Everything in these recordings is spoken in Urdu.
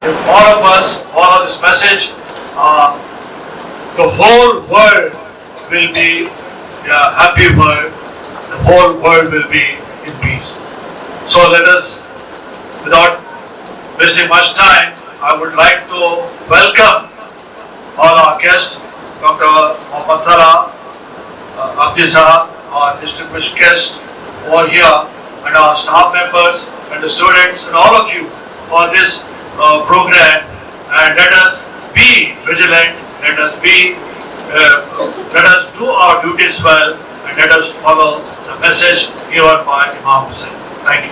If all of us follow this message, the whole world will be a happy world. The whole world will be in peace. So let us, without wasting much time, I would like to welcome all our guests, Dr. Mohammad Tala, Abdi Sahab, our distinguished guests who are here, and our staff members and the students and all of you for this program. And let us be vigilant, let us do our duties well, and let us follow the message given by Imam Hussain. Thank you.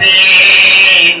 3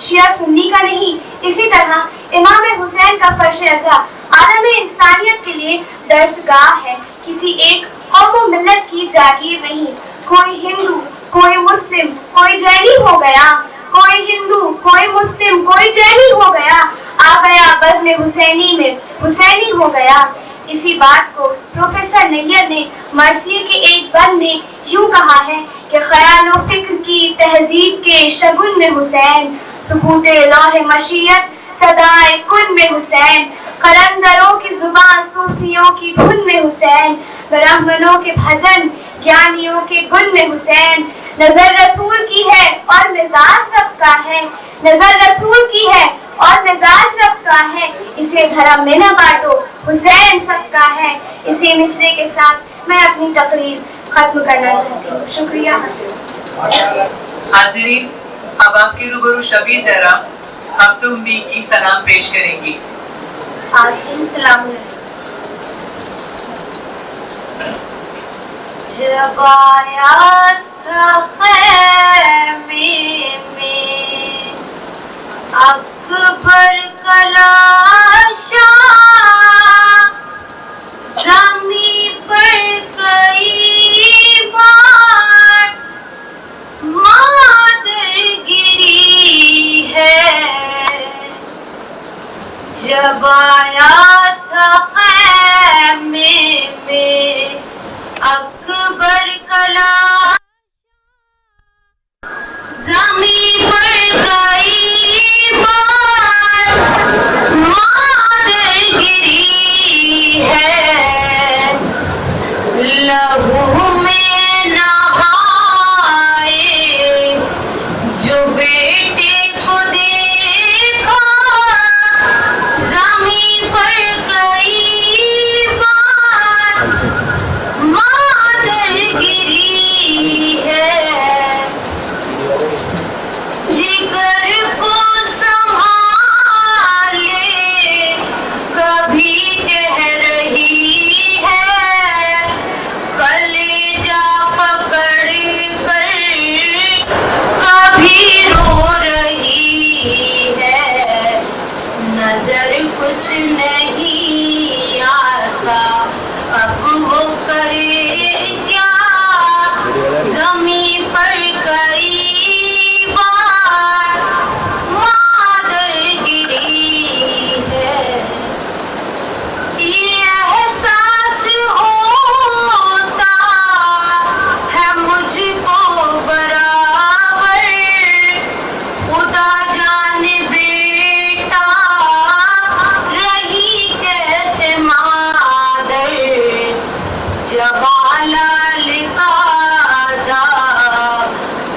شیعہ سنی کا نہیں. اسی طرح امام حسین کا فرش رضا عالم انسانیت کے لیے درسگاہ ہے، کسی ایک قوم و ملت کی جاگیر نہیں. کوئی ہندو، کوئی مسلم، کوئی جینی ہو گیا، کوئی ہندو، کوئی مسلم، کوئی جینی ہو گیا، آ گیا بزم حسینی میں حسینی ہو گیا. اسی بات کو پروفیسر نیر نے مرثیے کے ایک بند میں یوں کہا ہے کہ خیال و فکر کی تہذیب کے شگن میں حسین، سکوت لوح مشیت صدائے کن میں حسین، قلندروں کی زبان صوفیوں کی دھن میں حسین، برہمنوں کے بھجن گیانیوں کے گن میں حسین. نظر رسول کی ہے اور مزاج رب کا ہے، نظر رسول کی ہے اور مزاج رب کا ہے، اسے دھرم میں نہ بانٹو حسین سب کا ہے. اسی مصرے کے ساتھ میں اپنی تقریر ختم کرنا چاہتی ہوں. شکریہ. حاضرین، اب آپ کے روبرو شبی زہرا ہفتم بی کی سلام پیش کریں گی. حاضرین سلام علیکم. جب آیا تھا خیمے میں اکبر کا لاشا، زمین پر کئی بار مادر گری ہے. جب آیا تھا خیمے میں اکبر کا لاشا، زمین پر کئی بار مادر گری ہے. لہو میں نہائے جو بیٹے کو دیکھا، زمین پر کئی بار مادر گری ہے. جگر کو سنبھالے کبھی کہہ رہی ہے، کلیجہ پکڑ کر کبھی رو رہی ہے. نظر کچھ نہیں آتا اب وہ کرے کیا، زمین پر کئی بار مادر گری ہے. یہ احساس ہوتا ہے مجھ کو برابر، خدا جانے بیٹا رہی کیسے مادر. جوالال کا دا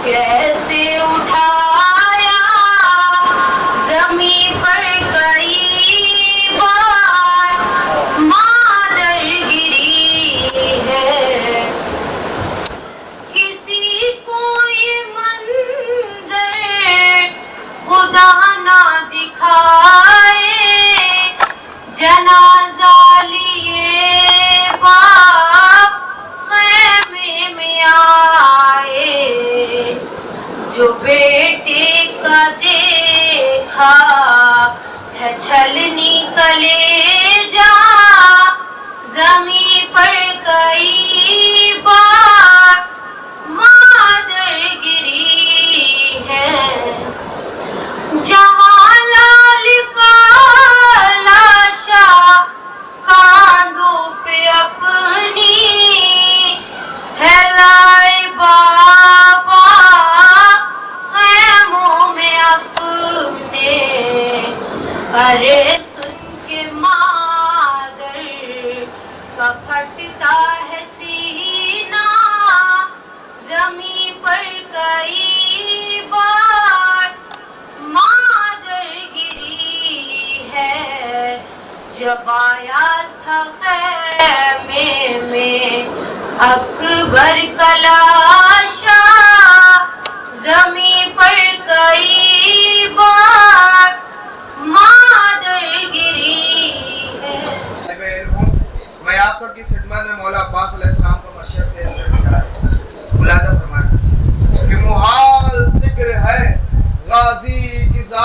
کیسے اٹھایا، زمین پر کئی بار مادر گری ہے. کسی کو یہ منظر خدا نہ دکھائے، جنازہ لیے باپ خیمے میں آئے. جو بیٹے کا دیکھا ہے چھلنی کلیجہ، زمین پر کئی بار مادر گری ہے. جہاں لال کا لاشا کاندھوں پہ اپنی ہے لائے بابا، خیموں میں اپنے. ارے سن کے مادر کا پھٹتا ہے سینہ، زمین پر کئی بار مادر گری ہے. جب آیا تھا خیمے میں اکبر کا لاشا، زمین پر کئی بار مادر گری ہے. میں آپ سب کی خدمت میں مولا عباس علیہ السلام کو مشیت پیش کرنے جا رہا ہوں. ملاحظہ فرمائیں کہ محال ذکر ہے غازی کی ذات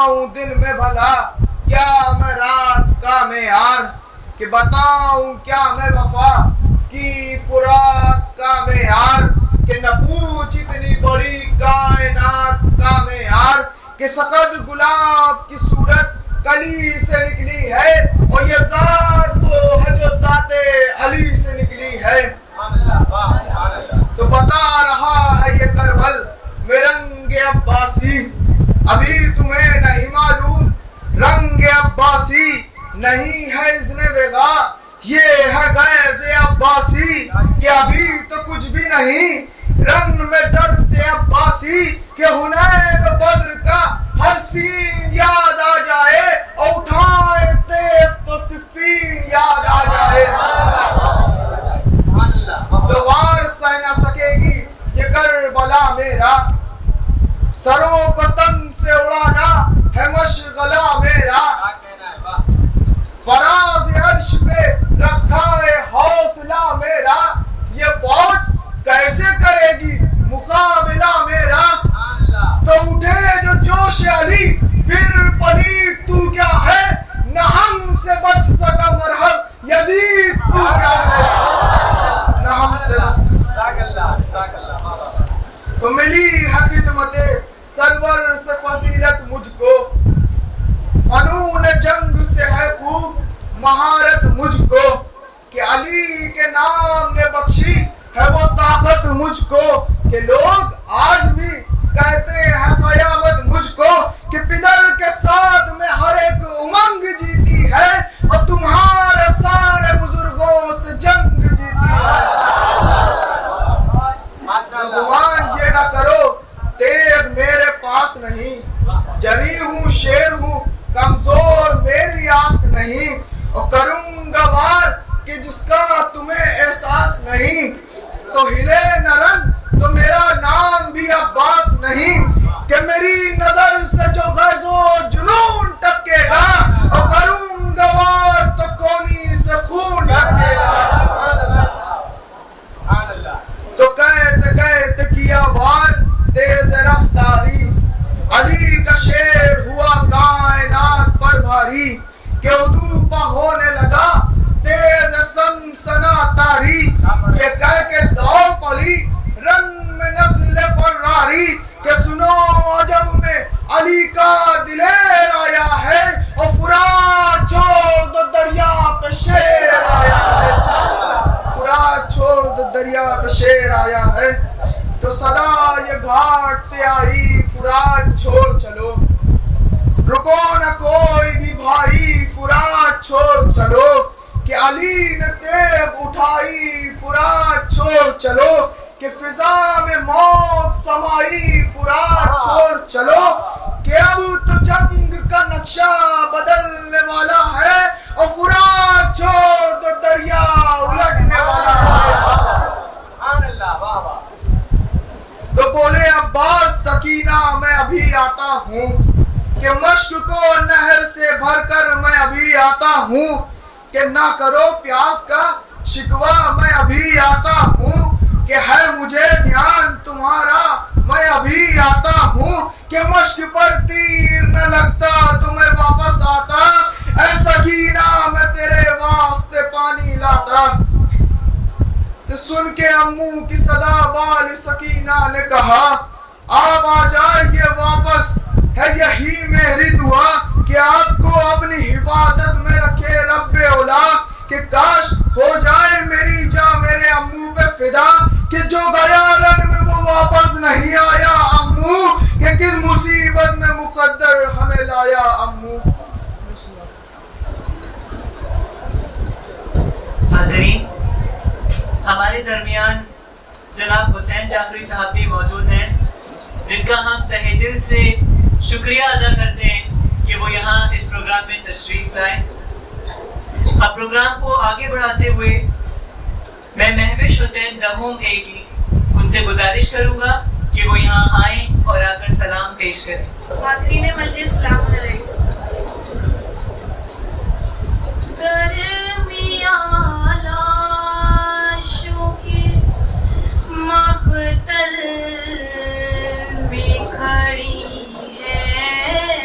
بتاؤں دن میں بھلا کیا میں رات کا معیار کہ بتاؤں کیا میں وفا کی فراق کا معیار کہ نہ پوچھ اتنی بڑی کائنات کا معیار کہ سقط گلاب کی صورت کلی سے نکلی ہے اور یہ ذات وہ ہے جو ذات علی سے نکلی ہے. تو بتا رہا ہے یہ کربل میں رنگ عباسی ابھی تمہیں نہیں معلوم رنگ عباسی نہیں ہے اذن وغا یہ ہے غیظ عباسی کہ ابھی تو کچھ بھی نہیں رنگ میں درد سے عباسی کہ حنین و بدر کا ہر سین یاد آ جائے اور اٹھائے تیغ تو صفین یاد آ جائے. تو وار سہ نہ سکے گی یہ کربلا میرا سروں کو تن سے اڑانا ہے مشغلہ میرا فراز عرش پہ رکھا ہے حوصلہ میرا یہ فوج کیسے کرے گی مقابلہ میرا. تو اٹھے جو جوش علی پھر پلید تو کیا ہے نہ ہم سے بچ سکا مرحب یزید تو کیا ہے نہ ہم سے تو ملی ہے خدمت سرور سے فضیلت مجھ کو فنون جنگ سے ہے خوب مہارت مجھ کو کہ علی کے نام نے بخشی ہے وہ طاقت مجھ کو کہ لوگ آج بھی کہتے ہیں قیامت مجھ کو کہ پدر کے ساتھ میں ہر ایک امنگ جیتی ہے اور تمہارے سارے بزرگوں سے جنگ جیتی ہے. گمان یہ نہ کرو تیغ میرے پاس نہیں جری ہوں شیر ہوں کمزور میری آس نہیں اور کروں گا وار کہ جس کا تمہیں احساس نہیں تو ہلے نہ رنگ تو میرا نام بھی عباس نہیں کہ میری نظر سے جو غیظ و جنون ٹپکے گا اور کروں گا وار تو کونی سے خون ٹپکے گا. تو کہتے کیا وار تیز رفتاری علی کا شیر ہوا کائنات پر بھاری کہ اردو پہ ہونے لگا تیز سنسنا تاری یہ کہہ کے دوڑ پڑی رنگ میں نسل فراری کہ سنو عجب میں علی کا دلیر آیا ہے اور فرات چھوڑ دو دریا پہ شیر آیا ہے فرات چھوڑ دو دریا پہ شیر آیا ہے. تو صدا یہ گھاٹ سے آئی فرات چھوڑ چلو رکو نہ کوئی بھی بھائی فرات چھوڑ چلو کہ علی نے تیغ اٹھائی فرات چھوڑ چلو کہ فضا میں موت سمائی فرات چھوڑ چلو کہ اب تو جنگ کا نقشہ بدلنے والا ہے اور فرات چھوڑ دو دریا الٹنے والا ہے. تو بولے عباس سکینہ میں ابھی آتا ہوں کہ مشق کو نہر سے بھر کر میں ابھی آتا ہوں کہ نہ کرو پیاس کا شکوہ میں ابھی آتا ہوں کہ ہے مجھے دھیان تمہارا میں ابھی آتا ہوں کہ مشق پر تیر نہ لگتا تو میں واپس آتا اے سکینہ میں تیرے واسطے پانی لاتا. سن کے امو کی صدا بال سکینہ نے کہا آپ آ جائیے واپس ہے یہی میری دعا کہ آپ کو اپنی حفاظت میں رکھے رب اولا کہ کاش ہو جائے میری جان میرے امو پہ فدا کہ جو گیا رن میں وہ واپس نہیں آیا امو کہ کس مصیبت میں مقدر ہمیں لایا امو. حاضرین ہمارے درمیان جناب حسین جعفری صاحب بھی موجود ہیں جن کا ہم تہہ دل سے شکریہ ادا کرتے ہیں کہ وہ یہاں اس پروگرام میں تشریف لائے. اب پروگرام کو آگے بڑھاتے ہوئے میں مہوش حسین دہوم اے کی ان سے گزارش کروں گا کہ وہ یہاں آئیں اور آ کر سلام پیش کریں. حاضرین مجلس السلام علیکم. مقتل میں کھڑی ہے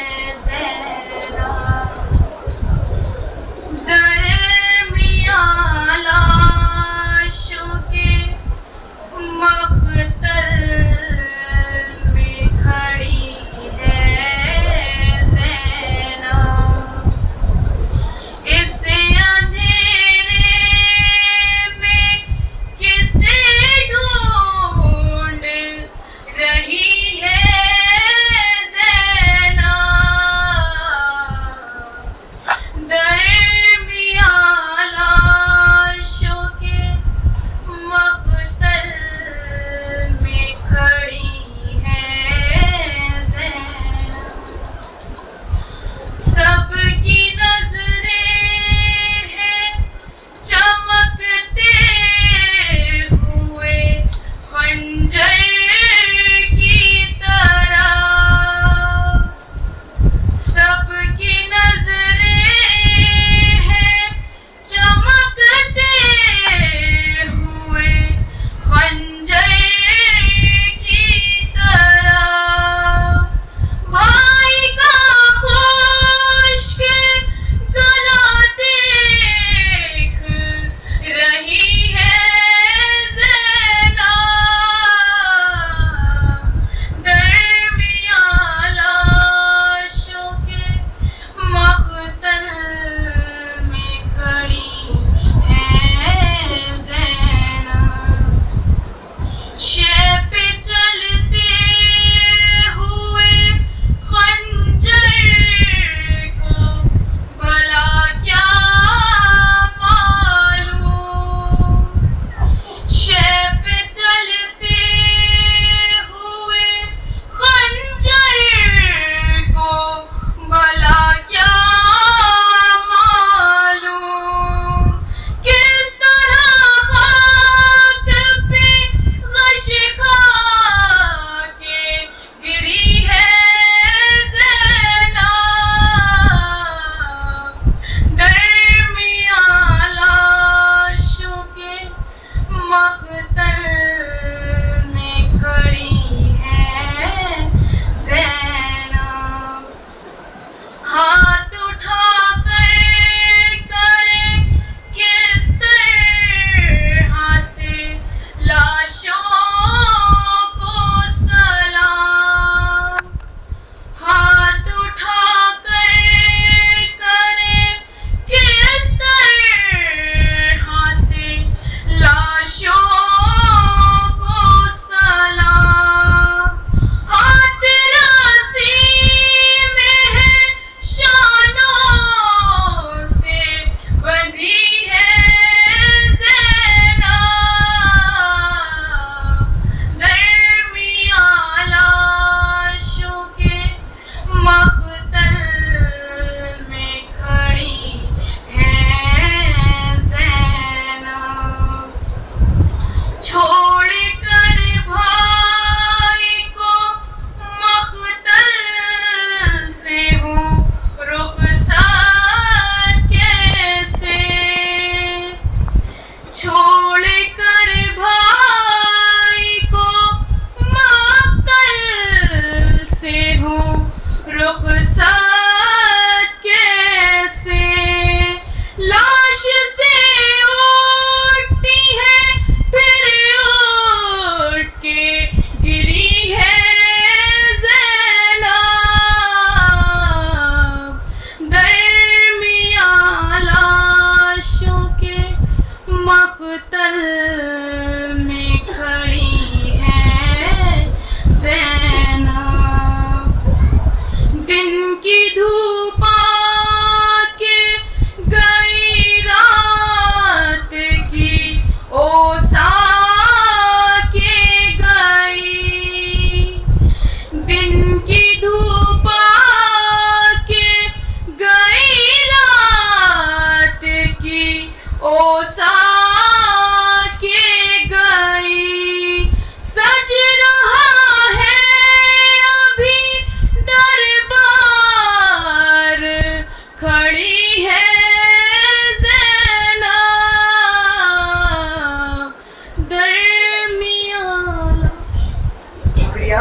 شکریہ.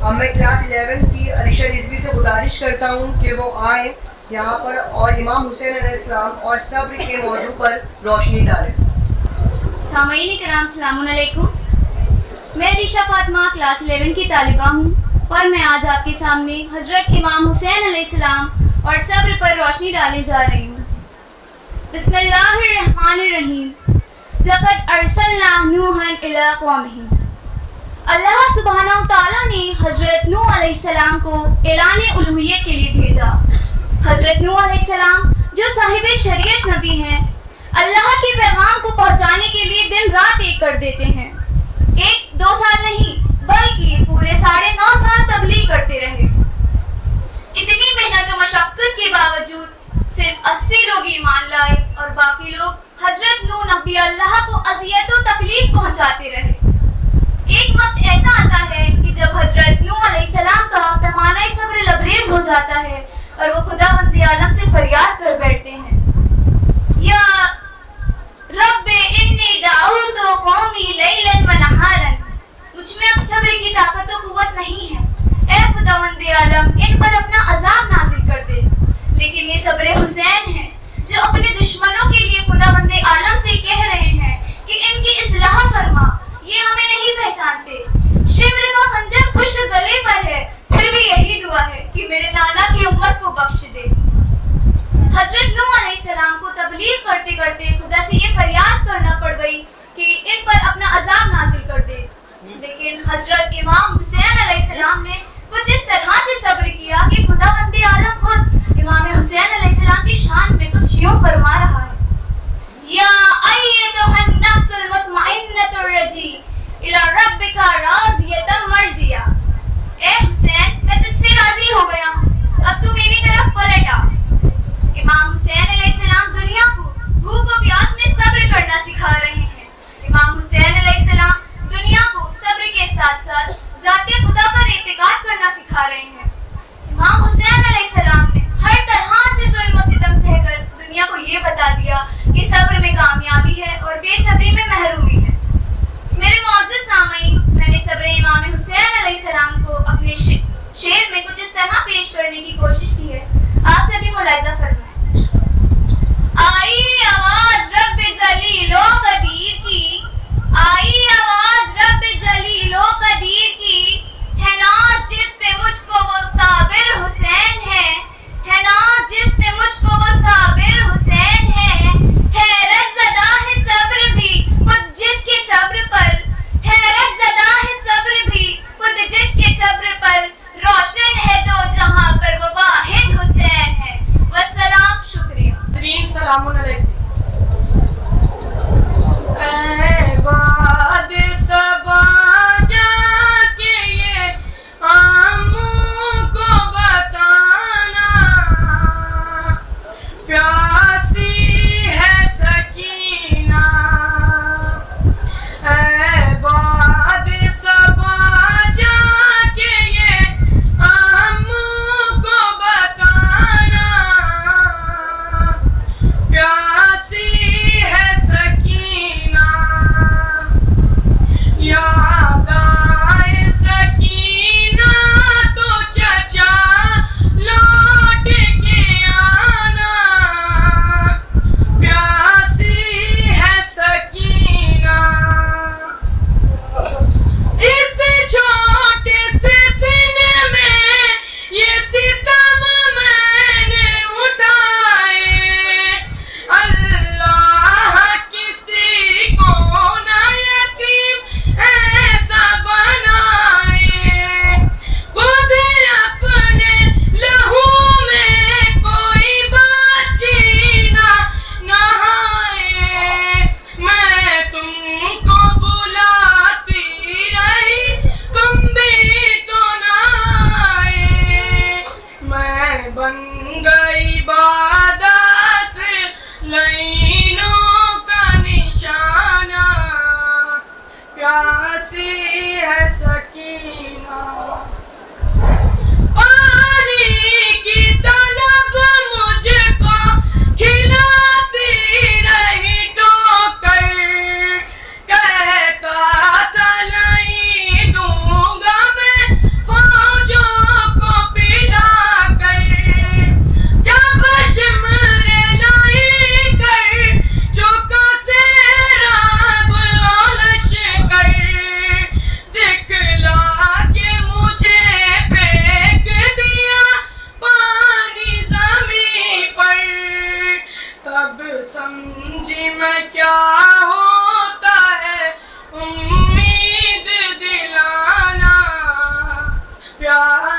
اب میں کلاس 11 کی علیشہ رضوی سے گزارش کرتا ہوں کہ وہ آئیں یہاں پر اور امام حسین علیہ السلام اور صبر کے موضوع پر روشنی ڈالیں. سامعین کرام السلام علیکم. میں علیشہ فاطمہ کلاس 11 کی طالبہ ہوں اور میں آج آپ کے سامنے حضرت امام حسین علیہ السلام اور صبر پر روشنی ڈالنے جا رہی ہوں. بسم اللہ الرحمن الرحیم. لقد ارسلنا نوحا الی قومہ. اللہ سبحانہ تعالیٰ نے حضرت نوح علیہ السلام کو اعلان الوہیت کے لیے بھیجا. حضرت نوح علیہ السلام جو صاحب شریعت نبی ہیں، اللہ کے پیغام کو پہنچانے کے لیے دن رات ایک کر دیتے ہیں. 1-2 سال نہیں بلکہ پورے 9.5 سال تبلیغ کرتے رہے. اتنی محنت و مشقت کے باوجود صرف 80 لوگ ایمان لائے اور باقی لوگ حضرت نوح نبی اللہ کو اذیت و تکلیف پہنچاتے رہے. ایک وقت ایسا آتا ہے کہ جب حضرت نوح علیہ السلام کا پیمانہ صبر لبریز ہو جاتا ہے اور وہ خدا بند عالم سے فریاد کر بیٹھتے ہیں، یا رب انی دعوت قومی لیلا و نہارا. مجھ میں اب صبر کی طاقت و قوت نہیں ہے، اے خدا بند عالم ان پر اپنا عذاب نازل کر دے. لیکن یہ صبر حسین ہے جو اپنے دشمنوں کے لیے خدا بند عالم سے کہہ رہے ہیں کہ ان کی اصلاح فرما، یہ ہمیں نہیں پہچانتے. شمر کا خنجر خشک گلے پر ہے، پھر بھی یہی دعا ہے کہ میرے نانا کی امت کو بخش دے. حضرت نوح علیہ السلام کو تبلیغ کرتے کرتے خدا سے یہ فریاد کرنا پڑ گئی کہ ان پر اپنا عذاب نازل کر دے. لیکن حضرت امام حسین علیہ السلام نے کچھ اس طرح سے صبر کیا کہ خدا بند عالم خود امام حسین علیہ السلام کی شان میں کچھ یوں فرما رہا ہے، یا ایتھا النفس المطمئنۃ الرجی الی ربک راضیۃ مرضیہ. اے حسین میں تجھ سے راضی ہو گیا ہوں، اب تو میری طرف پلٹ آ. امام حسین علیہ السلام دنیا کو بھوک و پیاس میں صبر کرنا سکھا رہے ہیں. امام حسین علیہ السلام دنیا کو صبر کے ساتھ ساتھ ذات خدا پر اعتقاد کرنا سکھا رہے ہیں. امام حسین علیہ السلام نے ہر طرح سے ظلم و ستم سہ کر دنیا کو یہ بتا دیا کہ صبر میں کامیابی ہے اور بے صبری میں محرومی ہے. میرے معزز سامعین، میں نے صبر امام حسین علیہ السلام کو اپنے شعر میں کچھ اس طرح پیش کرنے کی کوشش کی ہے. آپ سے بھی ملاحظہ فرمائیں. آئی آواز رب جلیل و قدیر کی، آئی آواز رب جلیل و قدیر کی، ہے ناز جس پہ مجھ کو وہ صابر حسین ہے ناز جس پہ مجھ کو وہ صابر حسین ہے. حیرت زدہ ہے صبر بھی خود جس کے صبر پر، حیرت زدہ ہے صبر بھی خود جس کے صبر پر، روشن ہے دو جہاں پر وہ واحد حسین ہے.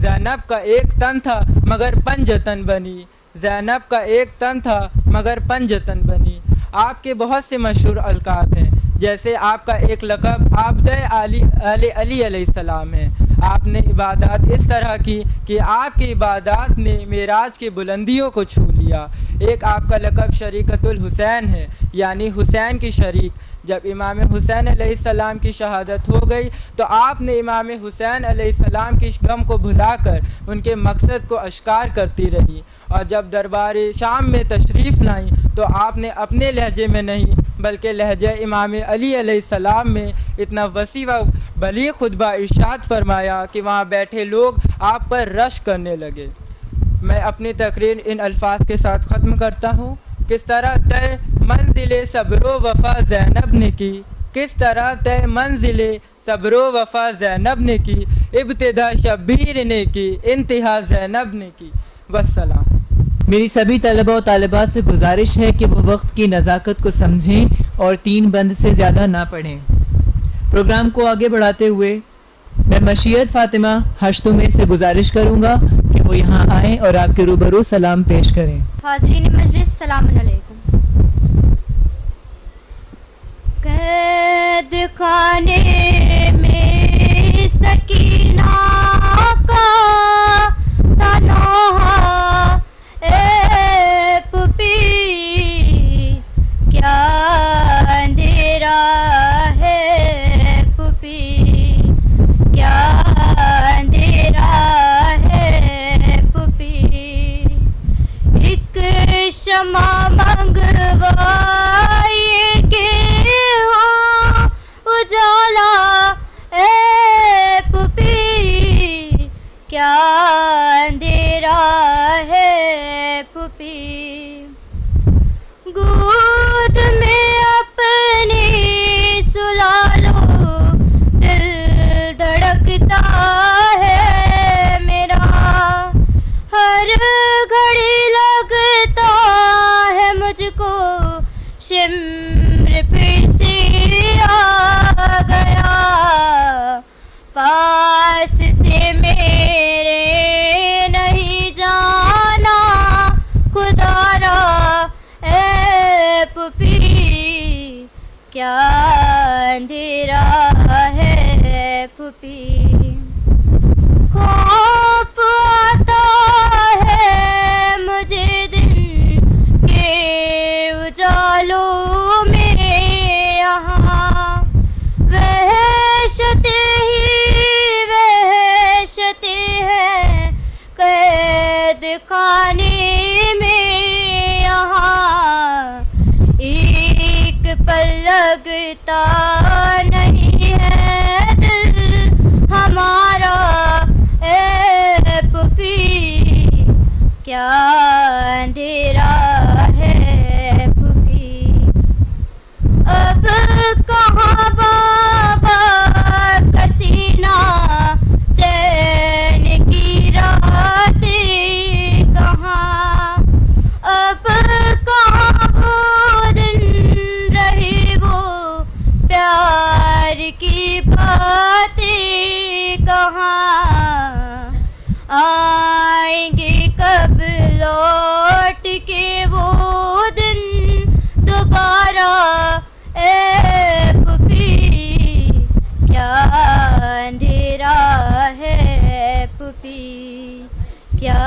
زینب کا ایک تن تھا مگر پنجتن بنی، زینب کا ایک تن تھا مگر پنجتن بنی۔ آپ کے بہت سے مشہور القاب ہیں، جیسے آپ کا ایک لقب عابد علی علیہ السلام ہے۔ آپ نے عبادات اس طرح کی کہ آپ کی عبادات نے معراج کی بلندیوں کو چھو لیا۔ ایک آپ کا لقب شریکت الحسین ہے، یعنی حسین کی شریک۔ جب امام حسین علیہ السلام کی شہادت ہو گئی تو آپ نے امام حسین علیہ السلام کی غم کو بھلا کر ان کے مقصد کو اشکار کرتی رہی، اور جب دربار شام میں تشریف لائیں تو آپ نے اپنے لہجے میں نہیں بلکہ لہجہ امام علی علیہ السلام میں اتنا وسیع و بلیغ خطبہ ارشاد فرمایا کہ وہاں بیٹھے لوگ آپ پر رشک کرنے لگے۔ میں اپنی تقریر ان الفاظ کے ساتھ ختم کرتا ہوں۔ کس طرح طے منزل صبر و وفا زینب نے کی، کس طرح طے منزل صبر و وفا زینب نے کی، ابتدا شبیر نے کی، انتہا زینب نے کی۔ والسلام۔ میری سبھی طلبہ و طالبات سے گزارش ہے کہ وہ وقت کی نزاکت کو سمجھیں اور 3 بند سے زیادہ نہ پڑھیں۔ پروگرام کو آگے بڑھاتے ہوئے میں مشیت فاطمہ ہشتمے سے گزارش کروں گا کہ وہ یہاں آئیں اور آپ کے روبرو سلام پیش کریں۔ حاضرین مجلس السلام علیکم۔ قید خانے میں سکینہ کا تنہا اے پپی، کیا اندھیرا ہے پپی، کیا اندھیرا ہے پپی، ایک شمع منگوائیے کہ ہو اجالا اے پپی، کیا اندھیرا ہے پپی، گود میں اپنی سلا لو، دل دھڑکتا ہے میرا، ہر گھڑی لگتا ہے مجھ کو شمر پھر سے آ گیا، پاس سے میرے نہیں جانا خدا را اے پپی، کیا اندھیرا ہے پپی، خوف آتا ہے مجھے دن کے اجالوں میں، یہاں وحشت ہی وحشت ہے قید خانے میں، یہاں ایک پل لگتا نہیں ہے دل ہمارا اے پپی، کیا اندھیرا ہے پپی، اب کہاں بابا کا سینہ چین کی راتیں کہاں، اب کہاں وہ دن رہی وہ پیار کی باتیں کہاں، آئیں گے کب لوٹ کے وہ دن دوبارہ اے پپی، کیا اندھیرا ہے پپی، کیا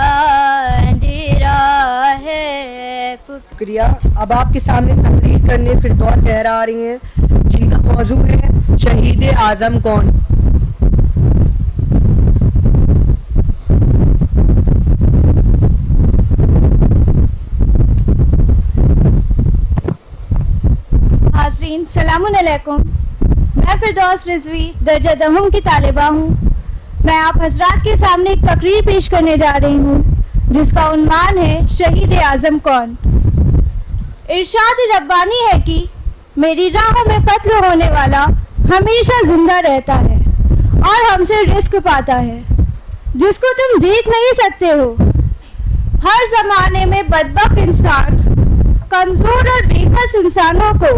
اندھیرا ہے پپی۔ شکریہ۔ اب آپ کے سامنے تقریر کرنے فردوس زہرا آ رہی ہیں، جن کا موضوع ہے شہید اعظم کون۔ حاضرین السلام علیکم، میں فردوس رضوی درجہ دہم کی طالبہ ہوں۔ میں آپ حضرات کے سامنے ایک تقریر پیش کرنے جا رہی ہوں جس کا عنوان ہے شہید اعظم کون۔ ارشاد ربانی ہے کہ میری راہوں میں قتل ہونے والا ہمیشہ زندہ رہتا ہے اور ہم سے رزق پاتا ہے، جس کو تم دیکھ نہیں سکتے ہو۔ ہر زمانے میں بدبخت انسان کمزور اور بے کس انسانوں کو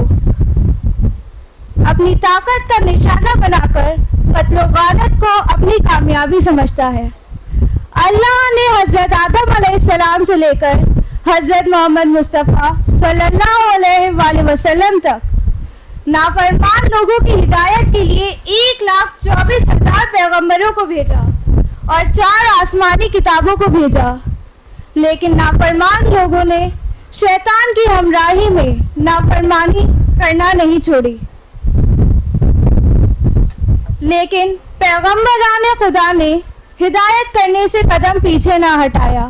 اپنی طاقت کا نشانہ بنا کر قتل و غارت کو اپنی کامیابی سمجھتا ہے۔ اللہ نے حضرت آدم علیہ السلام سے لے کر حضرت محمد مصطفیٰ صلی اللہ علیہ وآلہ وسلم تک نافرمان لوگوں کی ہدایت کے لیے 1,24,000 پیغمبروں کو بھیجا اور 4 آسمانی کتابوں کو بھیجا، لیکن نافرمان لوگوں نے شیطان کی ہمراہی میں نافرمانی کرنا نہیں چھوڑی۔ لیکن پیغمبران خدا نے ہدایت کرنے سے قدم پیچھے نہ ہٹایا۔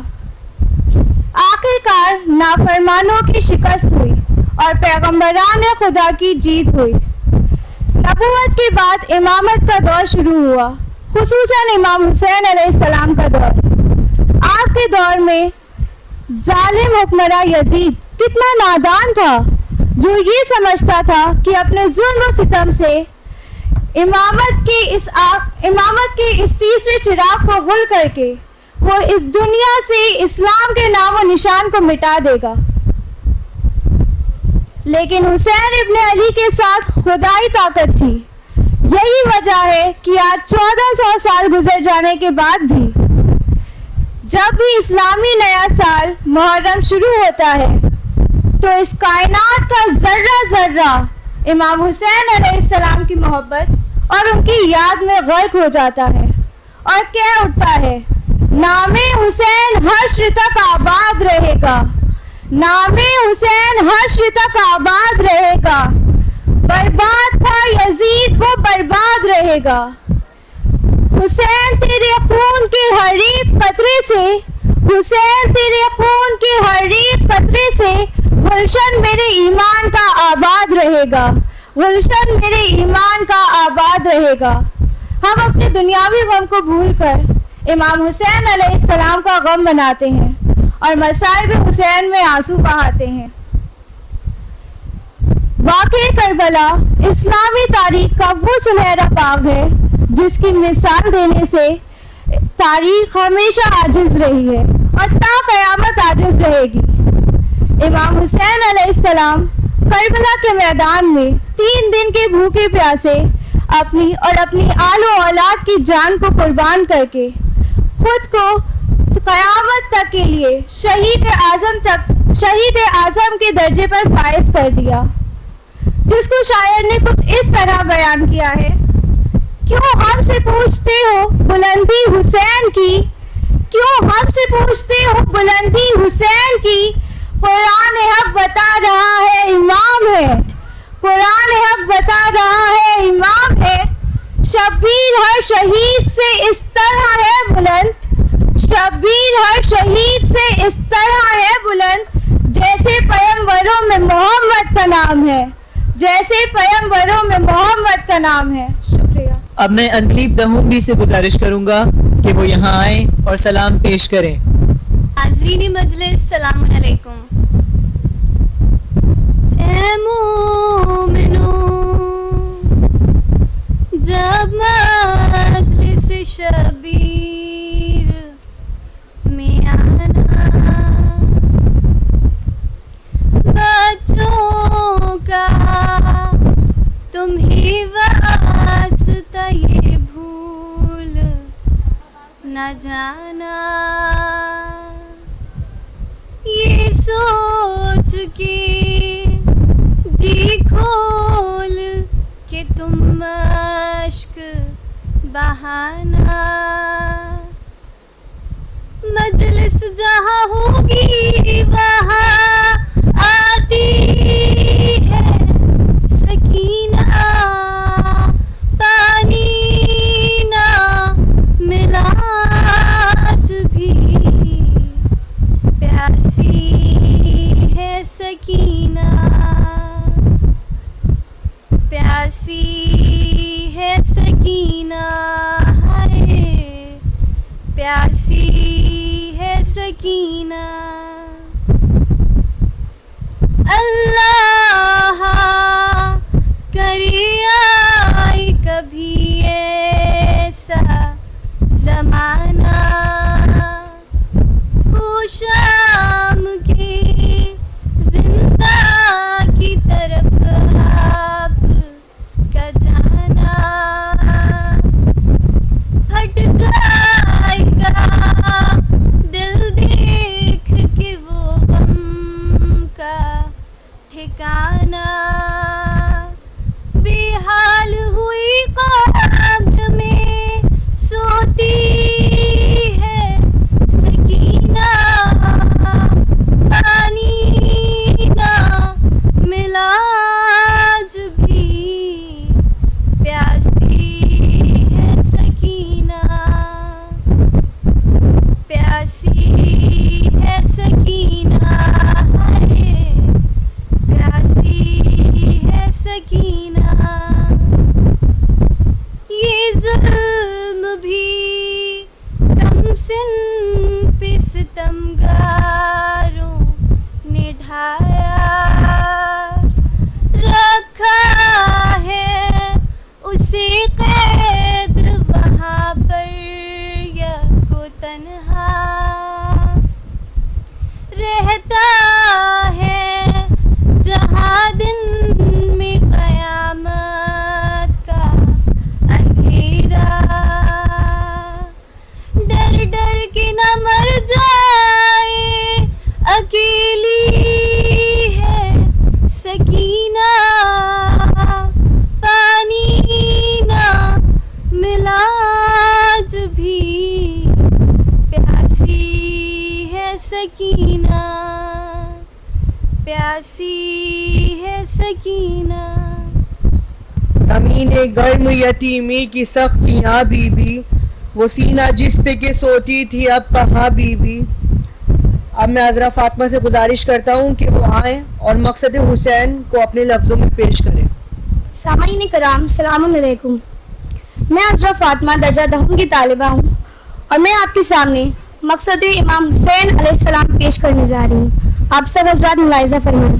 آخرکار نافرمانوں کی شکست ہوئی اور پیغمبران خدا کی جیت ہوئی۔ نبوت کے بعد امامت کا دور شروع ہوا، خصوصاً امام حسین علیہ السلام کا دور۔ آپ کے دور میں ظالم حکمراں یزید کتنا نادان تھا، جو یہ سمجھتا تھا کہ اپنے ظلم و ستم سے امامت کے اس تیسرے چراغ کو غل کر کے وہ اس دنیا سے اسلام کے نام و نشان کو مٹا دے گا۔ لیکن حسین ابن علی کے ساتھ خدائی طاقت تھی۔ یہی وجہ ہے کہ آج 1400 سال گزر جانے کے بعد بھی جب بھی اسلامی نیا سال محرم شروع ہوتا ہے تو اس کائنات کا ذرہ ذرہ امام حسین علیہ السلام کی محبت اور ان کی یاد میں غرق ہو جاتا ہے اور کہہ اٹھتا ہے، نام حسین حشر تک آباد رہے گا، نام حسین حشر تک آباد رہے گا، برباد تھا یزید وہ برباد رہے گا۔ حسین تیرے خون کے ہر ایک قطرے سے، حسین تیرے خون کے ہر ایک قطرے سے گلشن میرے ایمان کا آباد رہے گا، گلشن میرے ایمان کا آباد رہے گا۔ ہم اپنے دنیاوی غم کو بھول کر امام حسین علیہ السلام کا غم بناتے ہیں اور مصائب حسین میں آنسو بہاتے ہیں۔ واقعہ کربلا اسلامی تاریخ کا وہ سنہرا باغ ہے جس کی مثال دینے سے تاریخ ہمیشہ عاجز رہی ہے اور تا قیامت عاجز رہے گی۔ امام حسین علیہ السلام کربلا کے میدان میں 3 دن کے بھوکے پیاسے اپنی اور اپنی آل و اولاد کی جان کو قربان کر کے خود کو قیامت تک کے لیے شہید اعظم کے درجے پر فائز کر دیا، جس کو شاعر نے کچھ اس طرح بیان کیا ہے، کیوں ہم سے پوچھتے ہو بلندی حسین کی، کیوں ہم سے پوچھتے ہو بلندی حسین کی، قرآن حق بتا رہا ہے امام ہے، قرآن حق بتا رہا ہے امام ہے، شبیر ہر شہید سے اس طرح ہے بلند، شبیر ہر شہید سے اس طرح ہے بلند، جیسے پیمبروں میں محمد کا نام ہے، جیسے پیمبروں میں محمد کا نام ہے۔ شکریہ۔ اب میں انقلیب دہومبی سے گزارش کروں گا کہ وہ یہاں آئیں اور سلام پیش کریں۔ حاضرین مجلس السلام علیکم۔ اے مومنو جب مجلس شبیر میں آنا، بچوں کا تم ہی واسطہ یہ بھول نہ جانا، یہ سوچ کے جی کھول کہ تم مشک بہانا، مجلس جہاں ہوگی وہاں آتی ہے سکینہ، پانی نہ ملا آج بھی پیاسی ہے سکینہ، پیاسی ہے سکینہ، ہے پیاسی ہے سکینہ۔ اللہ کری آئی کبھی ایسا زمانہ، ہو شام کے زندہ کی طرف آپ کا جانا، پھٹ جائے گا ہے سکینہ ہے، پیاسی ہے سکینہ، یہ ظلم بھی کم سن پہ ستمگاروں نے ڈھایا، رکھا ہے اسے قید وہاں پر یکو تنہا، رہتا ہے جہاں دن میں قیامت کا اندھیرا، ڈر ڈر کے نہ مر جائے اکیلی ہے سکینہ، پانی نہ ملا آج بھی پیاسی ہے سکینہ، پیاسی ہے سکینہ۔ زمین گرم یتیمی کی سختیاں بی بی، وہ سینہ جس پہ کہ سوتی تھی اب کہاں بی بی۔ اب میں حضرہ فاطمہ سے گزارش کرتا ہوں کہ وہ آئیں اور مقصد حسین کو اپنے لفظوں میں پیش کریں۔ سامعین کرام السلام علیکم، میں حضرہ فاطمہ درجہ دہم کی طالبہ ہوں اور میں آپ کے سامنے مقصد امام حسین علیہ السلام پیش کرنے جا رہی ہوں۔ آپ سب حضرات ملاحظہ فرمائیں۔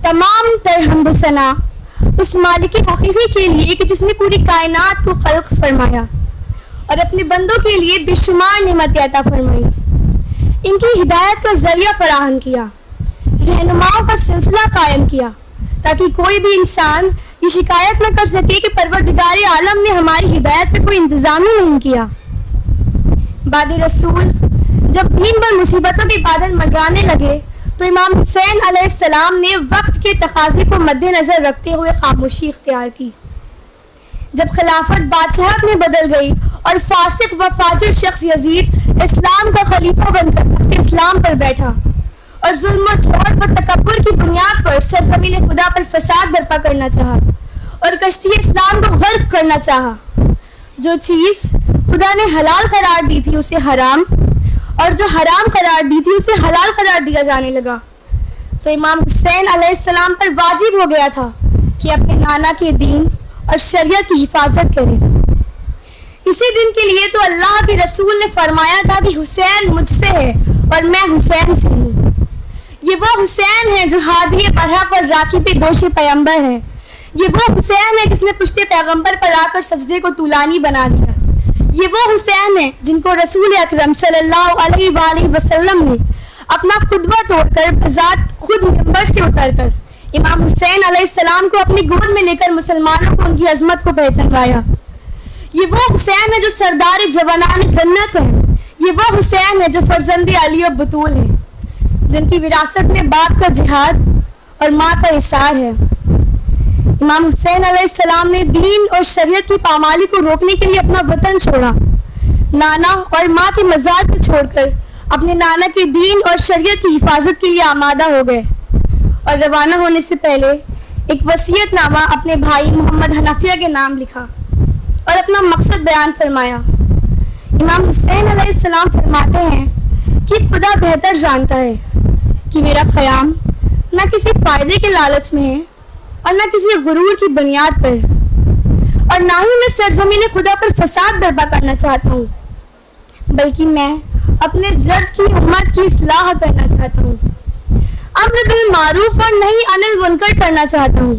تمام تر حمد و ثنا اس مالک حقیقی کے لیے کہ جس نے پوری کائنات کو خلق فرمایا اور اپنے بندوں کے لیے بے شمار نعمتیں عطا فرمائی، ان کی ہدایت کا ذریعہ فراہم کیا، رہنماؤں کا سلسلہ قائم کیا تاکہ کوئی بھی انسان یہ شکایت نہ کر سکے کہ پروردگار عالم نے ہماری ہدایت کا کوئی انتظام ہی نہیں کیا۔ بعد رسول جب دین پر مصیبتوں کے بادل منڈرانے لگے تو امام حسین علیہ السلام نے وقت کے تقاضے کو مد نظر رکھتے ہوئے خاموشی اختیار کی۔ جب خلافت بادشاہت میں بدل گئی اور فاسق و فاجر شخص یزید اسلام کا خلیفہ بن کر تخت اسلام پر بیٹھا اور ظلم و جور و تکبر کی بنیاد پر سرزمین خدا پر فساد برپا کرنا چاہا اور کشتی اسلام کو غرق کرنا چاہا، جو چیز خدا نے حلال قرار دی تھی اسے حرام اور جو حرام قرار دی تھی اسے حلال قرار دیا جانے لگا، تو امام حسین علیہ السلام پر واجب ہو گیا تھا کہ اپنے نانا کے دین اور شریعت کی حفاظت کرے۔ اسی دن کے لیے تو اللہ کے رسول نے فرمایا تھا کہ حسین مجھ سے ہے اور میں حسین سے ہوں۔ یہ وہ حسین ہے جو ہادی برہ پر راکب دوش پیغمبر ہے، یہ وہ حسین ہے جس نے پشت پیغمبر پر آ کر سجدے کو طولانی بنا دیا، یہ وہ حسین ہے جن کو رسول اکرم صلی اللہ علیہ وآلہ وسلم نے اپنا خطبہ توڑ کر بذات خود منبر سے اتر کر امام حسین علیہ السلام کو اپنی گود میں لے کر مسلمانوں کو ان کی عظمت کو پہچانوایا۔ یہ وہ حسین ہے جو سردار جوانان جنت ہے، یہ وہ حسین ہے جو فرزند علی و بطول ہے، جن کی وراثت میں باپ کا جہاد اور ماں کا اثار ہے۔ امام حسین علیہ السلام نے دین اور شریعت کی پامالی کو روکنے کے لیے اپنا وطن چھوڑا، نانا اور ماں کے مزار کو چھوڑ کر اپنے نانا کے دین اور شریعت کی حفاظت کے لیے آمادہ ہو گئے اور روانہ ہونے سے پہلے ایک وصیت نامہ اپنے بھائی محمد حنفیہ کے نام لکھا اور اپنا مقصد بیان فرمایا۔ امام حسین علیہ السلام فرماتے ہیں کہ خدا بہتر جانتا ہے کہ میرا قیام نہ کسی فائدے کے لالچ میں ہے اور نہ کسی غرور کی بنیاد پر، اور نہ ہی میں سرزمین خدا پر فساد برپا کرنا چاہتا ہوں، بلکہ میں اپنے جد کی امت کی اصلاح کرنا چاہتا ہوں، امر بالمعروف اور نہی عن المنکر کرنا چاہتا ہوں۔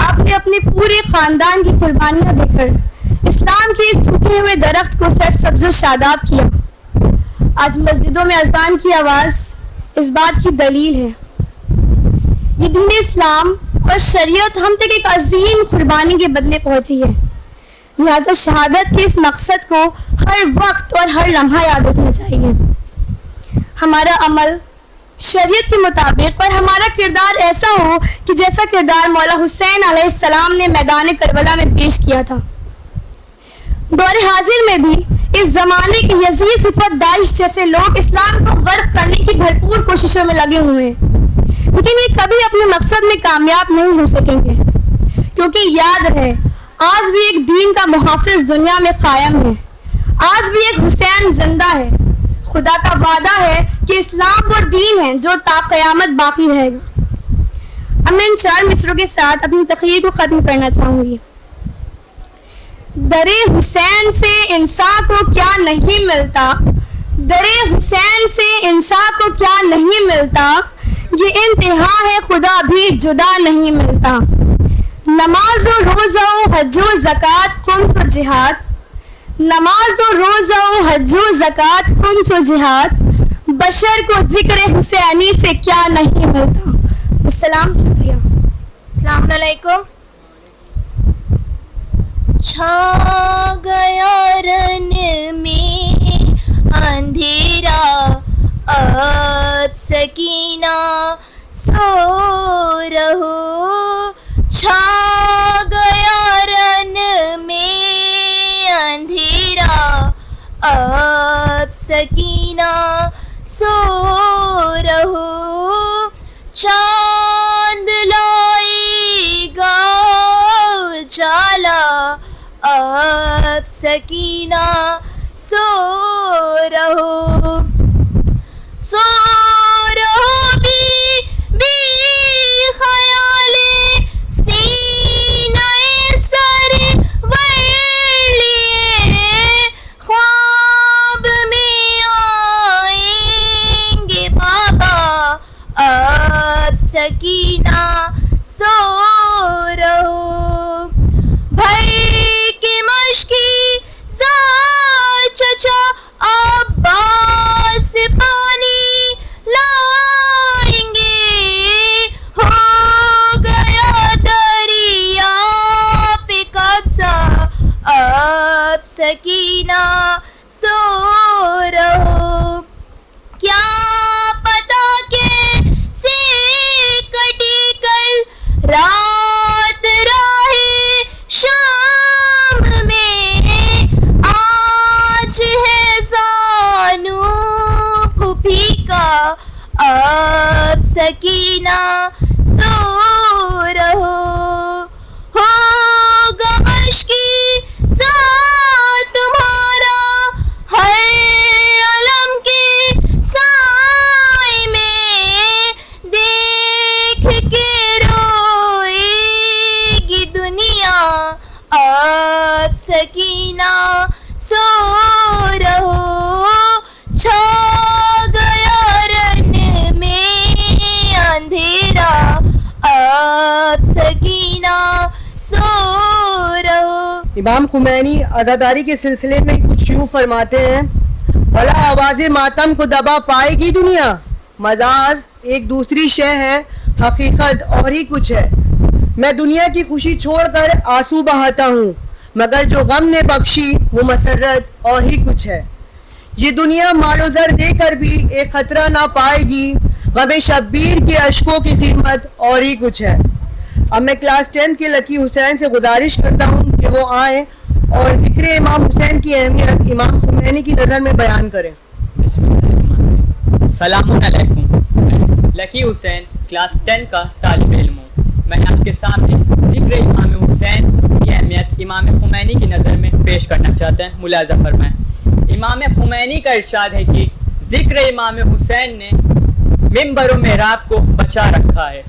آپ نے اپنے پورے خاندان کی قربانیاں دے کر اسلام کے اس سوکھے ہوئے درخت کو سرسبز و شاداب کیا۔ آج مسجدوں میں اذان کی آواز اس بات کی دلیل ہے۔ یہ دین اسلام اور شریعت ہم تک ایک عظیم قربانی کے بدلے پہنچی ہے، لہذا شہادت کے اس مقصد کو ہر وقت اور ہر لمحہ یاد رکھنا چاہیے۔ ہمارا عمل شریعت کے مطابق اور ہمارا کردار ایسا ہو کہ جیسا کردار مولا حسین علیہ السلام نے میدان کربلا میں پیش کیا تھا۔ دور حاضر میں بھی اس زمانے کے یزید صفت داعش جیسے لوگ اسلام کو غرق کرنے کی بھرپور کوششوں میں لگے ہوئے ہیں، لیکن یہ کبھی اپنے مقصد میں کامیاب نہیں ہو سکیں گے، کیونکہ یاد رہے آج بھی ایک دین کا محافظ دنیا میں قائم ہے، آج بھی ایک حسین زندہ ہے. خدا کا وعدہ ہے کہ اسلام وہ دین ہے جو تا قیامت باقی رہے گا. اب میں ان 4 مصروں کے ساتھ اپنی تقریر کو ختم کرنا چاہوں گی. درے حسین سے انسان کو کیا نہیں ملتا, درے حسین سے انسان کو کیا نہیں ملتا, یہ انتہا ہے خدا بھی جدا نہیں ملتا. نماز و روزہ و حج و زکوٰۃ خمس و جہاد, نماز و روزہ و حج و زکوٰۃ خمس و جہاد, بشر کو ذکر حسینی سے کیا نہیں ملتا. السلام, شکریہ. السلام علیکم. چھا گیا رن میں اندھیرا, اب سکینہ سو رہو. چھا گیا رن میں اندھیرا, اب سکینہ سو رہو. چاند لائے گا اجالا, اب سکینہ سو رہو. سو رہو بی خیال سینہ سر لیے, خواب میں آئیں گے بابا, اب سکینہ سو رہو. بھر کے مشکی سا چچا عباس پانی لائیں گے, ہو گیا دریا پہ قبضہ, اب سکینہ سو رہو. کیا پتا کیسے کٹی کل رات راہ شام میں, آج ہے زانو پھوپھی کا, اب سکینہ سو رہو. ہوگا مشکی سا تمہارا ہر علم کے سائے میں, دیکھ کے روئے گی دنیا, اب سکینہ سو رہو. چھا گیا رن میں اندھیرا, اب سکینہ سو رہو. امام خمینی عزاداری کے سلسلے میں کچھ یوں فرماتے ہیں, بھلا آواز ماتم کو دبا پائے گی دنیا, مجاز ایک دوسری شے ہے, حقیقت اور ہی کچھ ہے. میں دنیا کی خوشی چھوڑ کر آنسو بہاتا ہوں, مگر جو غم نے بخشی وہ مسرت اور ہی کچھ ہے. یہ دنیا مال و زر دے کر بھی ایک خطرہ نہ پائے گی, غم شبیر کے اشکوں کی قیمت اور ہی کچھ ہے. اب میں کلاس 10 کے لکی حسین سے گزارش کرتا ہوں کہ وہ آئیں اور ذکر امام حسین کی اہمیت امام خمینی کی نظر میں بیان کریں. بسم اللہ الرحمن الرحیم. السلام علیکم. میں لکی حسین کلاس 10 کا طالب علم ہوں. میں آپ کے سامنے ذکر امام حسین کی اہمیت امام خمینی کی نظر میں پیش کرنا چاہتے ہیں. ملاحظہ فرمائیں. امام خمینی کا ارشاد ہے کہ ذکر امام حسین نے ممبر و محراب کو بچا رکھا ہے.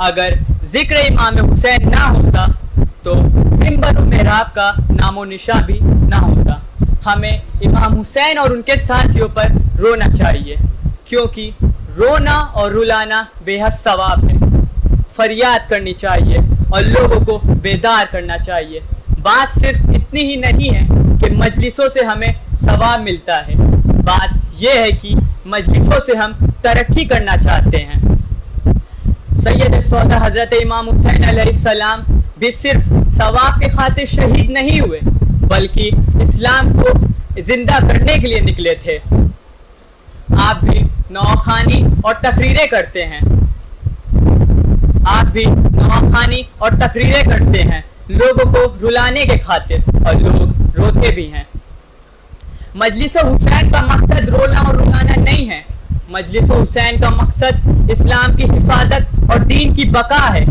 اگر ذکر امام حسین نہ ہوتا تو ممبر و محراب کا نام و نشاں بھی نہ ہوتا. ہمیں امام حسین اور ان کے ساتھیوں پر رونا چاہیے, کیونکہ رونا اور رلانا بے حد ثواب ہے. فریاد کرنی چاہیے اور لوگوں کو بیدار کرنا چاہیے. بات صرف اتنی ہی نہیں ہے کہ مجلسوں سے ہمیں ثواب ملتا ہے, بات یہ ہے کہ مجلسوں سے ہم ترقی کرنا چاہتے ہیں. سید سودا حضرت امام حسین علیہ السلام بھی صرف ثواب کے خاطر شہید نہیں ہوئے, بلکہ اسلام کو زندہ کرنے کے لیے نکلے تھے. آپ بھی نواخوانی اور تقریریں کرتے ہیں, لوگوں کو رلانے کے خاطر, اور لوگ روتے بھی ہیں. مجلس حسین کا مقصد رونا اور رلانا نہیں ہے. مجلس حسین کا مقصد اسلام کی حفاظت اور دین کی بقا ہے.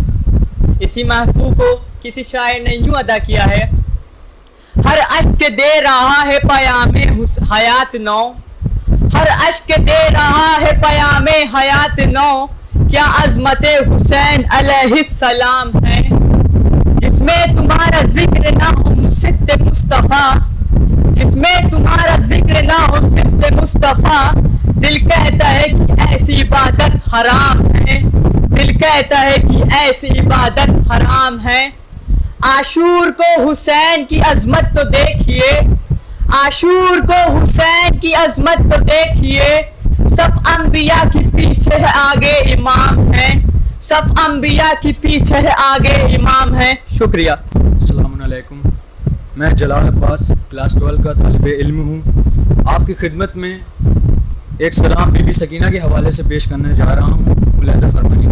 اسی محفوظ کو کسی شاعر نے یوں ادا کیا ہے, ہر اشک دے رہا ہے پیام حیات نو، ہر اشک دے رہا ہے پیام حیات نو، کیا عظمت حسین علیہ السلام ہے، جس میں تمہارا ذکر نہ ہو صد مصطفیٰ، جس میں تمہارا ذکر نہ ہو صد مصطفیٰ، دل کہتا ہے کہ ایسی عبادت حرام ہے، دل کہتا ہے کہ ایسی عبادت حرام ہے۔ عاشور کو حسین کی عظمت تو دیکھیے، عاشور کو حسین کی عظمت تو دیکھیے، صف انبیاء کی پیچھے ہے آگے امام ہے، صف انبیاء کی پیچھے ہے آگے امام ہے۔ شکریہ۔ السلام علیکم، میں جلال عباس کلاس 12 کا طالب علم ہوں۔ آپ کی خدمت میں ایک سلام بی بی سکینہ کے حوالے سے پیش کرنے جا رہا ہوں، ملاحظہ فرمائیے۔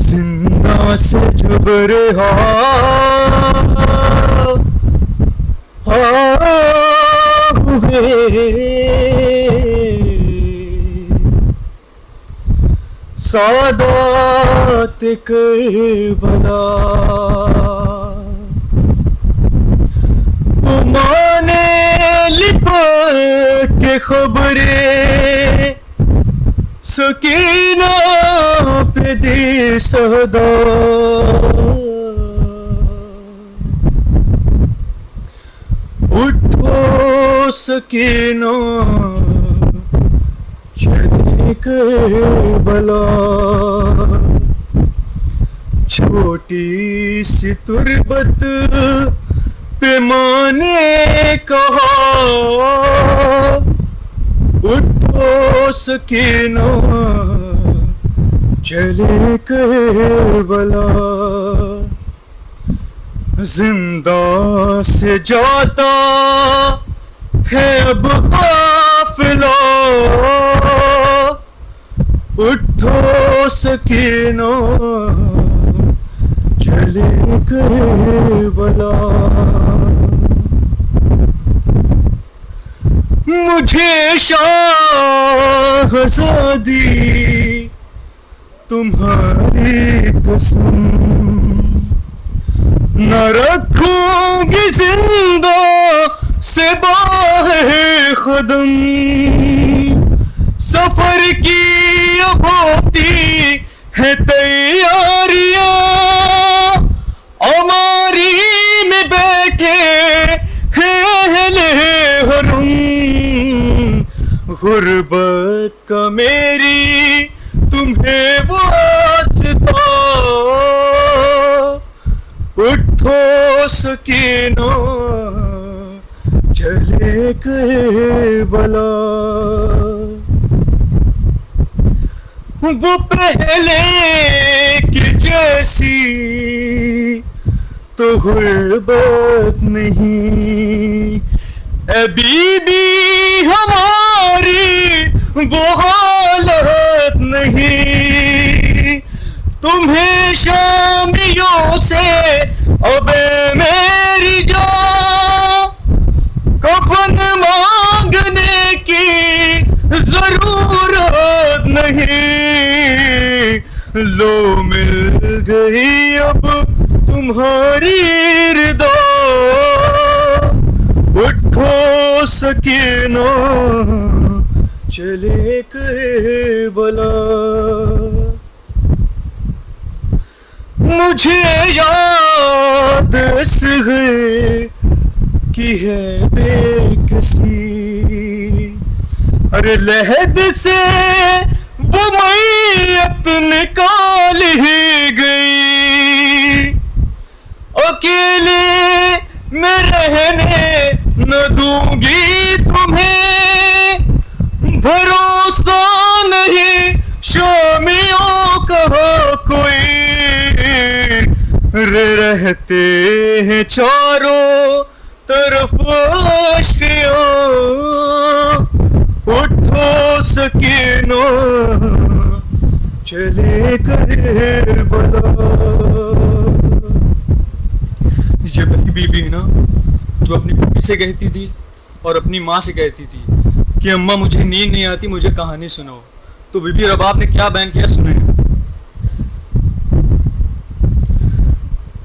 زندہ سے جب رہا ہوئے سادات کربلا، تمہارے لپٹ کے خبریں سکینہ پہ دی صدا، اٹھو سکینہ چلے کربلا، چھوٹی سی تربت پہ ماں نے کہا، اٹھو سکینہ چلے کربلا، زندہ سے جاتا ہے اب قافلہ، اٹھو سکینہ چلے کربلا، مجھے شاہزادی تمہاری قسم نہ رکھوں گی زندہ سے باہر قدم، سفر کی اب ہوتی ہے تیاریاں، ہماری میں بیٹھے ہیں اہل حرم، غربت کا میری تمہیں واسطہ، اٹھو سکینہ چلے کربلا، وہ پہلے کی جیسی تو غربت نہیں، اے بی بی ہماری وہ حالت نہیں، تمہیں شامیوں سے اب میری جان کفن مانگنے کی ضرورت نہیں، لو مل گئی اب تمہاری رضا، اٹھو سکینہ چلے کربلا، مجھے یاد اصغر کی ہے بے کسی، ارے لحد سے وہ میت نکال ہی گئی، اکیلے میں رہنے نہ دوں گی تمہیں، بھروسہ نہیں شامیوں کا کوئی، رہتے ہیں چاروں طرف عشقیاں، اٹھو سکینہ چلے کربلا۔ یہ وہی بی بی ہے نا جو اپنی بیوی سے کہتی تھی اور اپنی ماں سے کہتی تھی کہ اماں مجھے نیند نہیں آتی، مجھے کہانی سناؤ، تو بی بی رباب نے کیا بیان کیا سنیں۔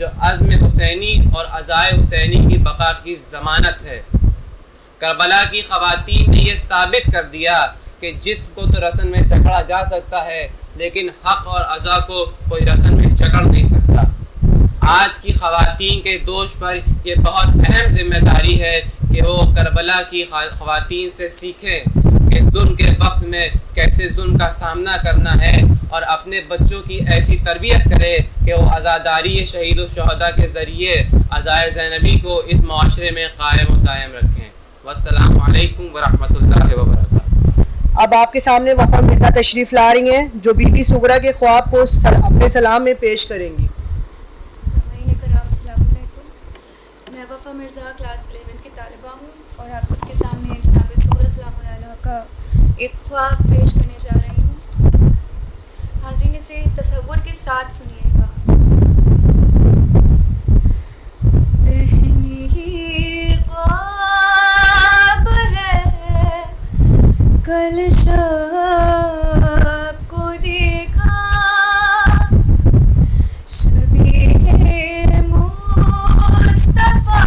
جو عزم حسینی اور عزائے حسینی کی بقا کی ضمانت ہے۔ کربلا کی خواتین نے یہ ثابت کر دیا کہ جسم کو تو رسن میں جکڑا جا سکتا ہے، لیکن حق اور عزا کو کوئی رسن میں جکڑ نہیں سکتا۔ آج کی خواتین کے دوش پر یہ بہت اہم ذمہ داری ہے کہ وہ کربلا کی خواتین سے سیکھیں کہ ظلم کے وقت میں کیسے ظلم کا سامنا کرنا ہے، اور اپنے بچوں کی ایسی تربیت کرے کہ وہ عزاداری شہید و شہداء کے ذریعے عزائے زینبی کو اس معاشرے میں قائم و دائم رکھیں۔ والسلام علیکم ورحمۃ اللہ وبرکاتہ۔ اب آپ کے سامنے وفا مرزا تشریف لا رہی ہیں جو بی بی سغرا کے خواب کو اپنے سلام میں پیش کریں گی۔ سامعین کرام السلام علیکم، میں وفا مرزا کلاس 11 کی طالبہ ہوں اور آپ سب کے سامنے جناب سغرا سلام علیہ کا ایک خواب پیش کرنے جا رہی ہوں۔ حاضرین اسے تصور کے ساتھ سنیے گا۔ پہلی خواب ہے کل شب کو دیکھا، شبیہ مصطفیٰ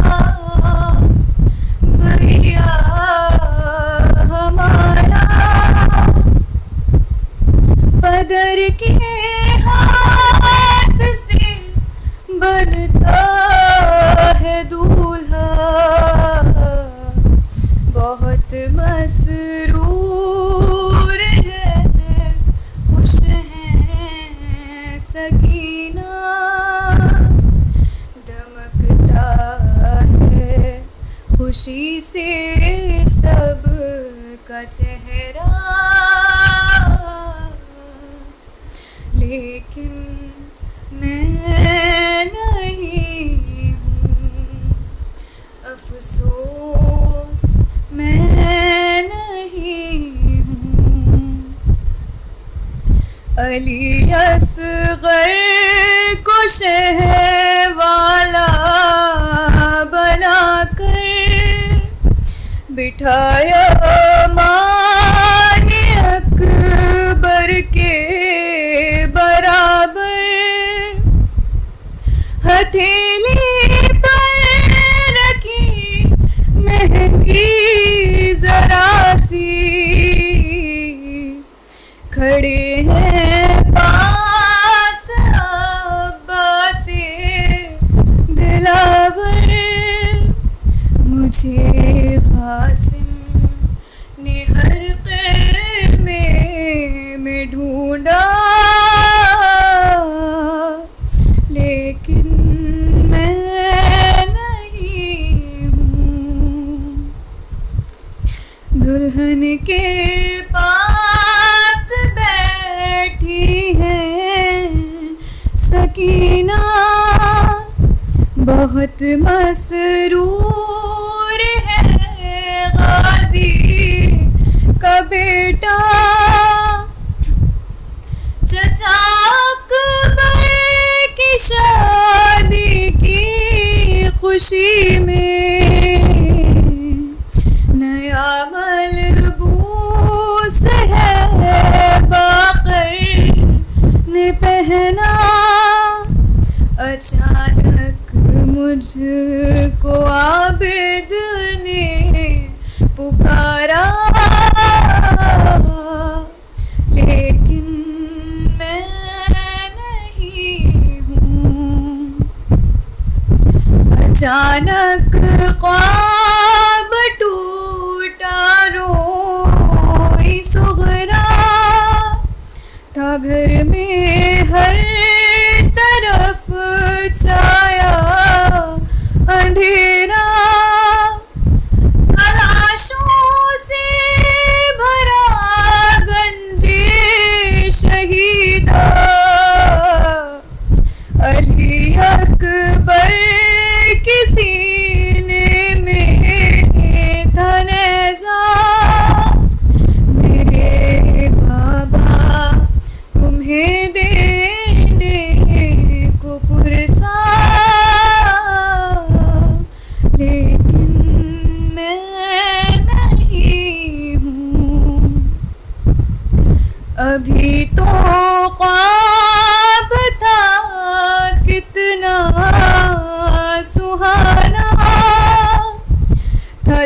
بھیا ہمارا، بدر کے ہاتھ سے بنتا ہے دولہا، بہت مسرور ہے، خوش ہے سکینہ، دمکتا ہے خوشی سے سب کا چہرہ، لیکن میں نہیں ہوں، افسوس میں نہیں ہوں، علی اصغر کو شہر والا بنا کر بٹھایا مانی اکبر کے برابر، ہتھیلی پر رکھی مہندی ذرا سی، کھڑے ہیں پاس عباس دلاور، مجھے قاسم نے ہر قیمے میں ڈھونڈا، لیکن میں نہیں ہوں، دلہن کے پاس بیٹھی ہے سکینہ، بہت مسرور ہے غازی کا بیٹا، چچا اکبر کی شادی کی خوشی میں نیا ملبوس ہے باقر نے پہنا، اچانک مجھ کو عابد نے پکارا، لیکن میں نہیں ہوں، اچانک خواب ٹوٹا، روئی سغرا، تھا گھر میں ہر طرف چھایا اندھیرا، تلاشوں سے بھرا گنجے شہیدہ، علی اکبر کے سینے میں تھا نیزہ، میرے بابا تمہیں دینے کو پرسا، لیکن میں نہیں ہوں، ابھی تو خواب تھا کتنا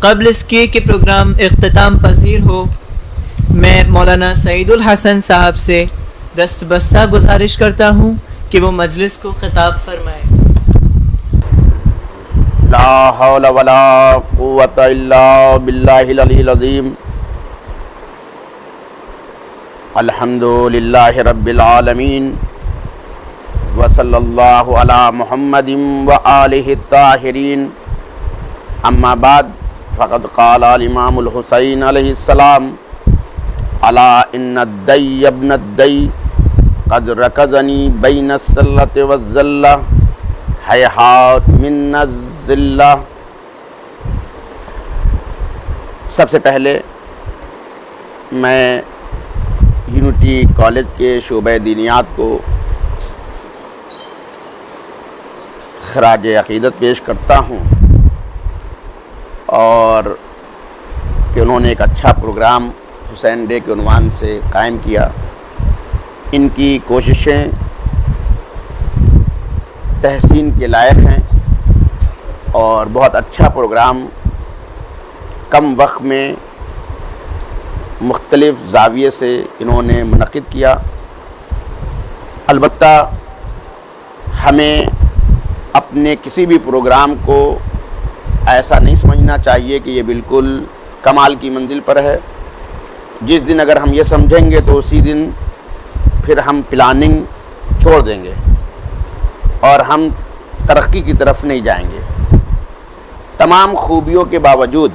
قبل اس کے پروگرام اختتام پذیر ہو، میں مولانا سعیدُ الحسن صاحب سے دست بستہ گزارش کرتا ہوں کہ وہ مجلس کو خطاب فرمائے۔ لا حول ولا قوة الا باللہ العلی العظیم۔ الحمد للہ رب العالمین، وصلی اللہ علی محمد وآلہ الطاہرین، اما بعد فقد قال الامام الحسین علیہ السلام: الا ان الدی ابن الدی قد رکزنی بین السلۃ والذلہ حیحات من الذلہ۔ سب سے پہلے میں یونٹی کالج کے شعبہ دینیات کو خراج عقیدت پیش کرتا ہوں، اور کہ انہوں نے ایک اچھا پروگرام حسین ڈے کے عنوان سے قائم کیا۔ ان کی کوششیں تحسین کے لائق ہیں، اور بہت اچھا پروگرام کم وقت میں مختلف زاویے سے انہوں نے منعقد کیا۔ البتہ ہمیں اپنے کسی بھی پروگرام کو ایسا نہیں سمجھنا چاہیے کہ یہ بالکل کمال کی منزل پر ہے۔ جس دن اگر ہم یہ سمجھیں گے تو اسی دن پھر ہم پلاننگ چھوڑ دیں گے اور ہم ترقی کی طرف نہیں جائیں گے۔ تمام خوبیوں کے باوجود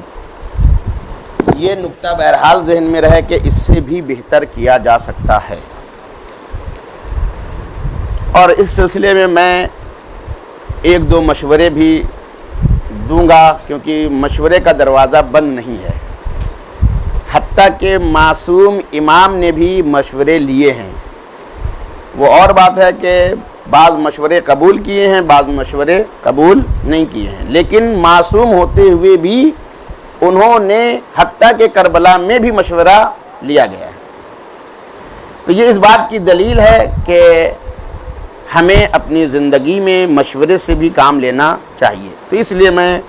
یہ نقطہ بہرحال ذہن میں رہے کہ اس سے بھی بہتر کیا جا سکتا ہے، اور اس سلسلے میں ایک دو مشورے بھی دوں گا، کیونکہ مشورے کا دروازہ بند نہیں ہے۔ حتیٰ کہ معصوم امام نے بھی مشورے لیے ہیں۔ وہ اور بات ہے کہ بعض مشورے قبول کیے ہیں، بعض مشورے قبول نہیں کیے ہیں، لیکن معصوم ہوتے ہوئے بھی انہوں نے حتیٰ کہ کربلا میں بھی مشورہ لیا گیا ہے۔ تو یہ اس بات کی دلیل ہے کہ ہمیں اپنی زندگی میں مشورے سے بھی کام لینا چاہیے۔ تو اس لیے میں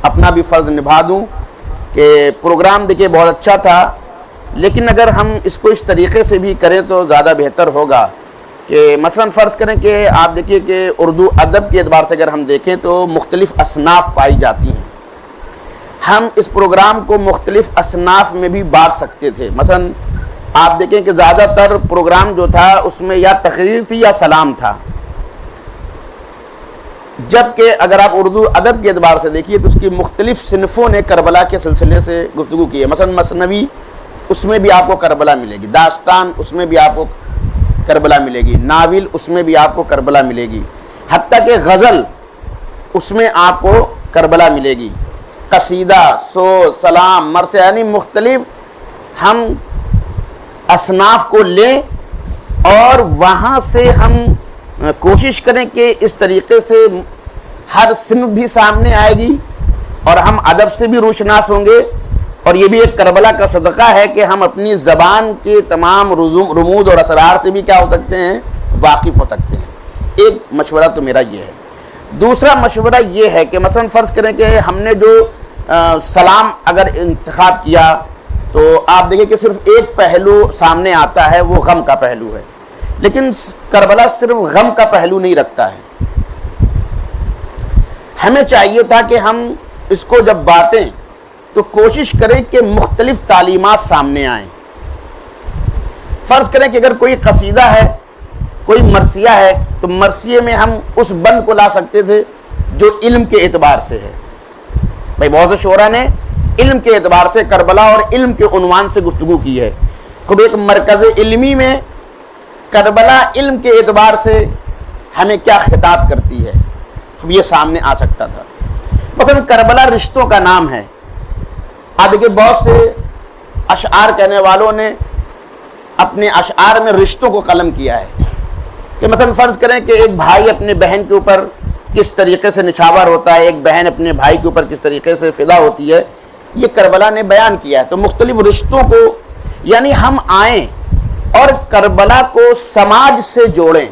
اپنا بھی فرض نبھا دوں کہ پروگرام دیکھیں بہت اچھا تھا، لیکن اگر ہم اس کو اس طریقے سے بھی کریں تو زیادہ بہتر ہوگا کہ مثلا فرض کریں کہ آپ دیکھیے کہ اردو ادب کے اعتبار سے اگر ہم دیکھیں تو مختلف اصناف پائی جاتی ہیں۔ ہم اس پروگرام کو مختلف اصناف میں بھی بانٹ سکتے تھے۔ مثلا آپ دیکھیں کہ زیادہ تر پروگرام جو تھا اس میں یا تقریر تھی یا سلام تھا، جبکہ اگر آپ اردو ادب کے اعتبار سے دیکھیے تو اس کی مختلف صنفوں نے کربلا کے سلسلے سے گفتگو کی ہے۔ مثلا مثنوی، اس میں بھی آپ کو کربلا ملے گی، داستان اس میں بھی آپ کو کربلا ملے گی، ناول اس میں بھی آپ کو کربلا ملے گی، حتیٰ کہ غزل اس میں آپ کو کربلا ملے گی، قصیدہ، سوز، سلام، مرثیہ، یعنی مختلف ہم اصناف کو لیں اور وہاں سے ہم کوشش کریں کہ اس طریقے سے ہر صنف بھی سامنے آئے گی اور ہم ادب سے بھی روشناس ہوں گے، اور یہ بھی ایک کربلا کا صدقہ ہے کہ ہم اپنی زبان کے تمام رموز اور اسرار سے بھی کیا ہو سکتے ہیں، واقف ہو سکتے ہیں۔ ایک مشورہ تو میرا یہ ہے۔ دوسرا مشورہ یہ ہے کہ مثلا فرض کریں کہ ہم نے جو سلام اگر انتخاب کیا تو آپ دیکھیں کہ صرف ایک پہلو سامنے آتا ہے، وہ غم کا پہلو ہے، لیکن کربلا صرف غم کا پہلو نہیں رکھتا ہے۔ ہمیں چاہیے تھا کہ ہم اس کو جب بانٹیں تو کوشش کریں کہ مختلف تعلیمات سامنے آئیں۔ فرض کریں کہ اگر کوئی قصیدہ ہے کوئی مرثیہ ہے تو مرثیے میں ہم اس بند کو لا سکتے تھے جو علم کے اعتبار سے ہے. بھائی بہت سے شعراء نے علم کے اعتبار سے کربلا اور علم کے عنوان سے گفتگو کی ہے. خب ایک مرکز علمی میں کربلا علم کے اعتبار سے ہمیں کیا خطاب کرتی ہے، خب یہ سامنے آ سکتا تھا. مثلا کربلا رشتوں کا نام ہے. آج کے بہت سے اشعار کہنے والوں نے اپنے اشعار میں رشتوں کو قلم کیا ہے کہ مثلا فرض کریں کہ ایک بھائی اپنے بہن کے اوپر کس طریقے سے نچھاور ہوتا ہے، ایک بہن اپنے بھائی کے اوپر کس طریقے سے فدا ہوتی ہے، یہ کربلا نے بیان کیا ہے. تو مختلف رشتوں کو یعنی ہم آئیں اور کربلا کو سماج سے جوڑیں.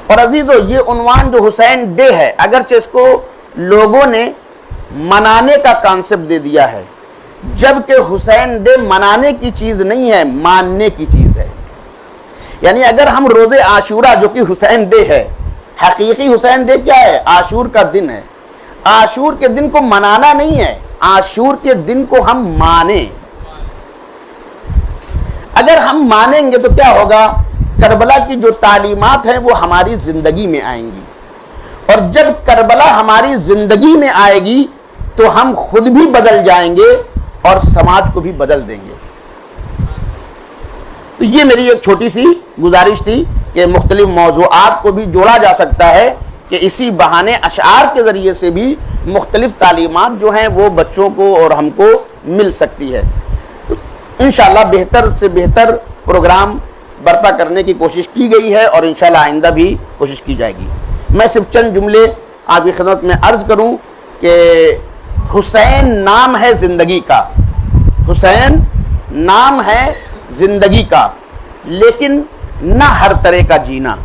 اور عزیزو یہ عنوان جو حسین ڈے ہے، اگرچہ اس کو لوگوں نے منانے کا کانسیپٹ دے دیا ہے، جبکہ حسین ڈے منانے کی چیز نہیں ہے، ماننے کی چیز ہے. یعنی اگر ہم روز عاشورہ جو کہ حسین ڈے ہے، حقیقی حسین ڈے کیا ہے؟ عاشور کا دن ہے. عاشور کے دن کو منانا نہیں ہے، عاشور کے دن کو ہم مانیں. اگر ہم مانیں گے تو کیا ہوگا؟ کربلا کی جو تعلیمات ہیں وہ ہماری زندگی میں آئیں گی، اور جب کربلا ہماری زندگی میں آئے گی تو ہم خود بھی بدل جائیں گے اور سماج کو بھی بدل دیں گے. تو یہ میری ایک چھوٹی سی گزارش تھی کہ مختلف موضوعات کو بھی جوڑا جا سکتا ہے کہ اسی بہانے اشعار کے ذریعے سے بھی مختلف تعلیمات جو ہیں وہ بچوں کو اور ہم کو مل سکتی ہے. تو انشاءاللہ بہتر سے بہتر پروگرام برپا کرنے کی کوشش کی گئی ہے اور انشاءاللہ آئندہ بھی کوشش کی جائے گی. میں صرف چند جملے آپ کی خدمت میں عرض کروں کہ حسین نام ہے زندگی کا، حسین نام ہے زندگی کا، لیکن نہ ہر طرح کا جینا.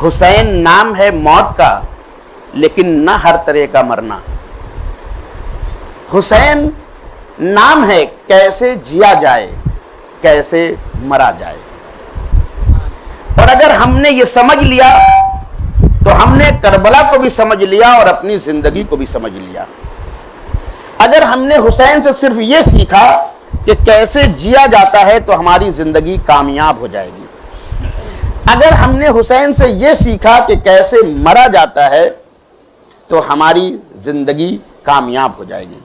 حسین نام ہے موت کا، لیکن نہ ہر طرح کا مرنا. حسین نام ہے کیسے جیا جائے، کیسے مرا جائے. اور اگر ہم نے یہ سمجھ لیا تو ہم نے کربلا کو بھی سمجھ لیا اور اپنی زندگی کو بھی سمجھ لیا. اگر ہم نے حسین سے صرف یہ سیکھا کہ کیسے جیا جاتا ہے تو ہماری زندگی کامیاب ہو جائے گی. اگر ہم نے حسین سے یہ سیکھا کہ کیسے مرا جاتا ہے تو ہماری زندگی کامیاب ہو جائے گی.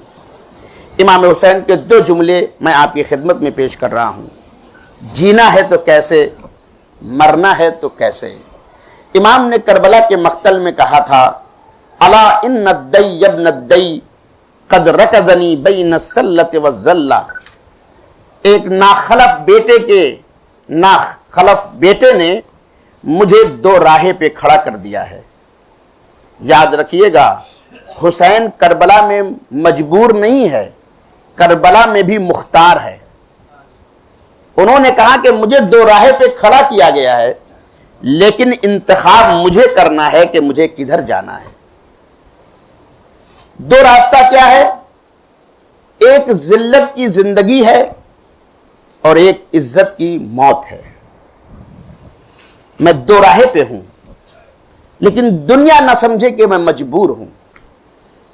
امام حسین کے دو جملے میں آپ کی خدمت میں پیش کر رہا ہوں. جینا ہے تو کیسے، مرنا ہے تو کیسے. امام نے کربلا کے مقتل میں کہا تھا، الا ان الدی ابن الدی قد رکضنی بین السلۃ والذلہ. ایک ناخلف بیٹے نے مجھے دو راہے پہ کھڑا کر دیا ہے. یاد رکھیے گا حسین کربلا میں مجبور نہیں ہے، کربلا میں بھی مختار ہے. انہوں نے کہا کہ مجھے دو راہے پہ کھڑا کیا گیا ہے، لیکن انتخاب مجھے کرنا ہے کہ مجھے کدھر جانا ہے. دو راستہ کیا ہے؟ ایک ذلت کی زندگی ہے اور ایک عزت کی موت ہے. میں دو راہے پہ ہوں، لیکن دنیا نہ سمجھے کہ میں مجبور ہوں.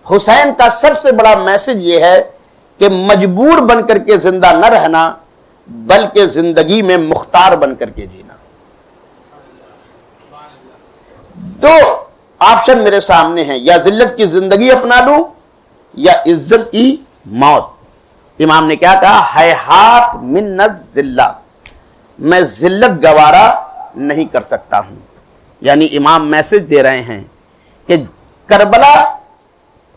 حسین کا سب سے بڑا میسج یہ ہے کہ مجبور بن کر کے زندہ نہ رہنا، بلکہ زندگی میں مختار بن کر کے جینا. دو آپشن میرے سامنے ہیں، یا ذلت کی زندگی اپنا لوں یا عزت کی موت. امام نے کیا کہا؟ ہیہات من الذلہ، میں ذلت گوارا نہیں کر سکتا ہوں. یعنی امام میسج دے رہے ہیں کہ کربلا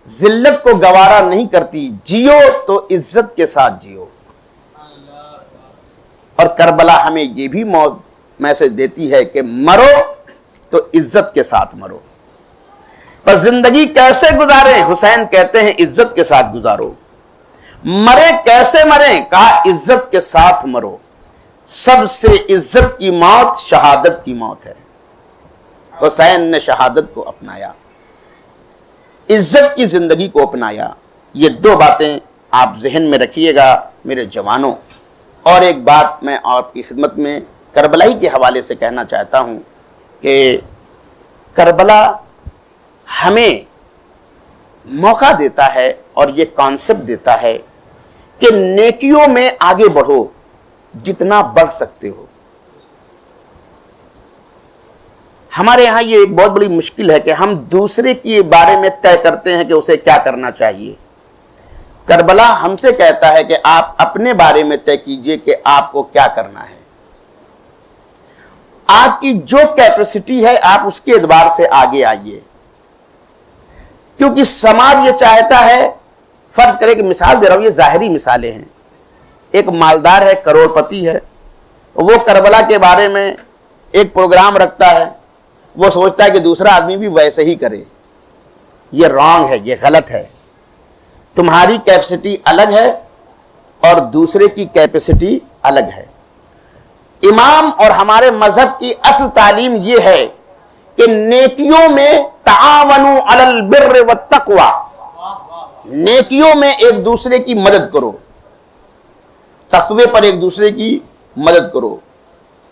ذلت کو گوارا نہیں کرتی، جیو تو عزت کے ساتھ جیو. اور کربلا ہمیں یہ بھی میسج دیتی ہے کہ مرو تو عزت کے ساتھ مرو. پر زندگی کیسے گزاریں؟ حسین کہتے ہیں عزت کے ساتھ گزارو. مرے کیسے مریں؟ کہا عزت کے ساتھ مرو. سب سے عزت کی موت شہادت کی موت ہے. حسین نے شہادت کو اپنایا، عزت کی زندگی کو اپنایا. یہ دو باتیں آپ ذہن میں رکھیے گا میرے جوانوں. اور ایک بات میں آپ کی خدمت میں کربلائی کے حوالے سے کہنا چاہتا ہوں کہ کربلا ہمیں موقع دیتا ہے اور یہ کانسیپٹ دیتا ہے کہ نیکیوں میں آگے بڑھو جتنا بڑھ سکتے ہو. ہمارے یہاں یہ ایک بہت بڑی مشکل ہے کہ ہم دوسرے کے بارے میں طے کرتے ہیں کہ اسے کیا کرنا چاہیے. کربلا ہم سے کہتا ہے کہ آپ اپنے بارے میں طے کیجئے کہ آپ کو کیا کرنا ہے. آپ کی جو کیپیسٹی ہے آپ اس کے اعتبار سے آگے آئیے. کیونکہ سماج یہ چاہتا ہے، فرض کرے کہ مثال دے رہا ہوں، یہ ظاہری مثالیں ہیں. ایک مالدار ہے، کروڑ پتی ہے، وہ کربلا کے بارے میں ایک پروگرام رکھتا ہے، وہ سوچتا ہے کہ دوسرا آدمی بھی ویسے ہی کرے. یہ رانگ ہے، یہ غلط ہے. تمہاری کیپیسٹی الگ ہے اور دوسرے کی کیپیسٹی الگ ہے. امام اور ہمارے مذہب کی اصل تعلیم یہ ہے کہ نیکیوں میں تعاونوا علی البر والتقوی، نیکیوں میں ایک دوسرے کی مدد کرو، تقوی پر ایک دوسرے کی مدد کرو.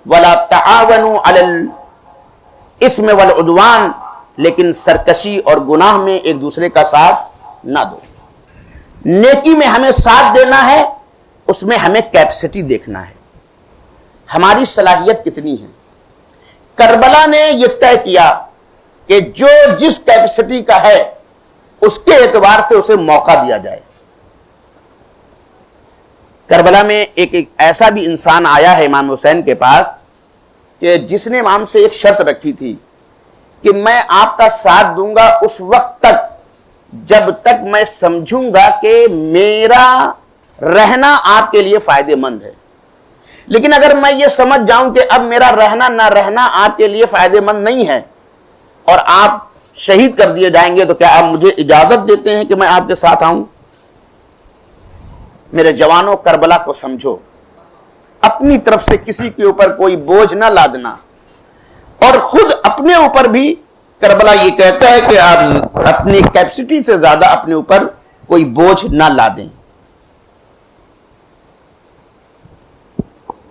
ولا تعاونوا علی الاسم والعدوان، لیکن سرکشی اور گناہ میں ایک دوسرے کا ساتھ نہ دو. نیکی میں ہمیں ساتھ دینا ہے، اس میں ہمیں کیپیسٹی دیکھنا ہے، ہماری صلاحیت کتنی ہے. کربلا نے یہ طے کیا کہ جو جس کیپیسٹی کا ہے اس کے اعتبار سے اسے موقع دیا جائے. کربلا میں ایک ایسا بھی انسان آیا ہے امام حسین کے پاس کہ جس نے امام سے ایک شرط رکھی تھی کہ میں آپ کا ساتھ دوں گا اس وقت تک جب تک میں سمجھوں گا کہ میرا رہنا آپ کے لیے فائدہ مند ہے. لیکن اگر میں یہ سمجھ جاؤں کہ اب میرا رہنا نہ رہنا آپ کے لیے فائدہ مند نہیں ہے اور آپ شہید کر دیے جائیں گے، تو کیا آپ مجھے اجازت دیتے ہیں کہ میں آپ کے ساتھ آؤں؟ میرے جوانوں، کربلا کو سمجھو. اپنی طرف سے کسی کے اوپر کوئی بوجھ نہ لادنا، اور خود اپنے اوپر بھی کربلا یہ کہتا ہے کہ آپ اپنی کیپیسٹی سے زیادہ اپنے اوپر کوئی بوجھ نہ لادیں.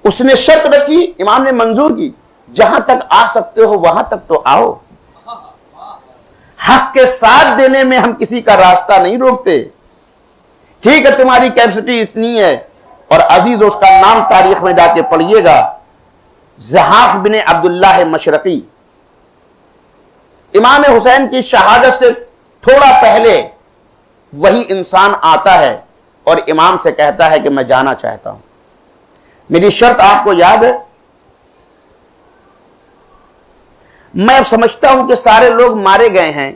اس نے شرط رکھی، امام نے منظور کی، جہاں تک آ سکتے ہو وہاں تک تو آؤ. حق کے ساتھ دینے میں ہم کسی کا راستہ نہیں روکتے. ٹھیک ہے تمہاری کیپیسٹی اتنی ہے، اور عزیز اس کا نام تاریخ میں جا کے پڑھیے گا، زحاف بن عبداللہ مشرقی. امام حسین کی شہادت سے تھوڑا پہلے وہی انسان آتا ہے اور امام سے کہتا ہے کہ میں جانا چاہتا ہوں. میری شرط آپ کو یاد ہے؟ میں اب سمجھتا ہوں کہ سارے لوگ مارے گئے ہیں،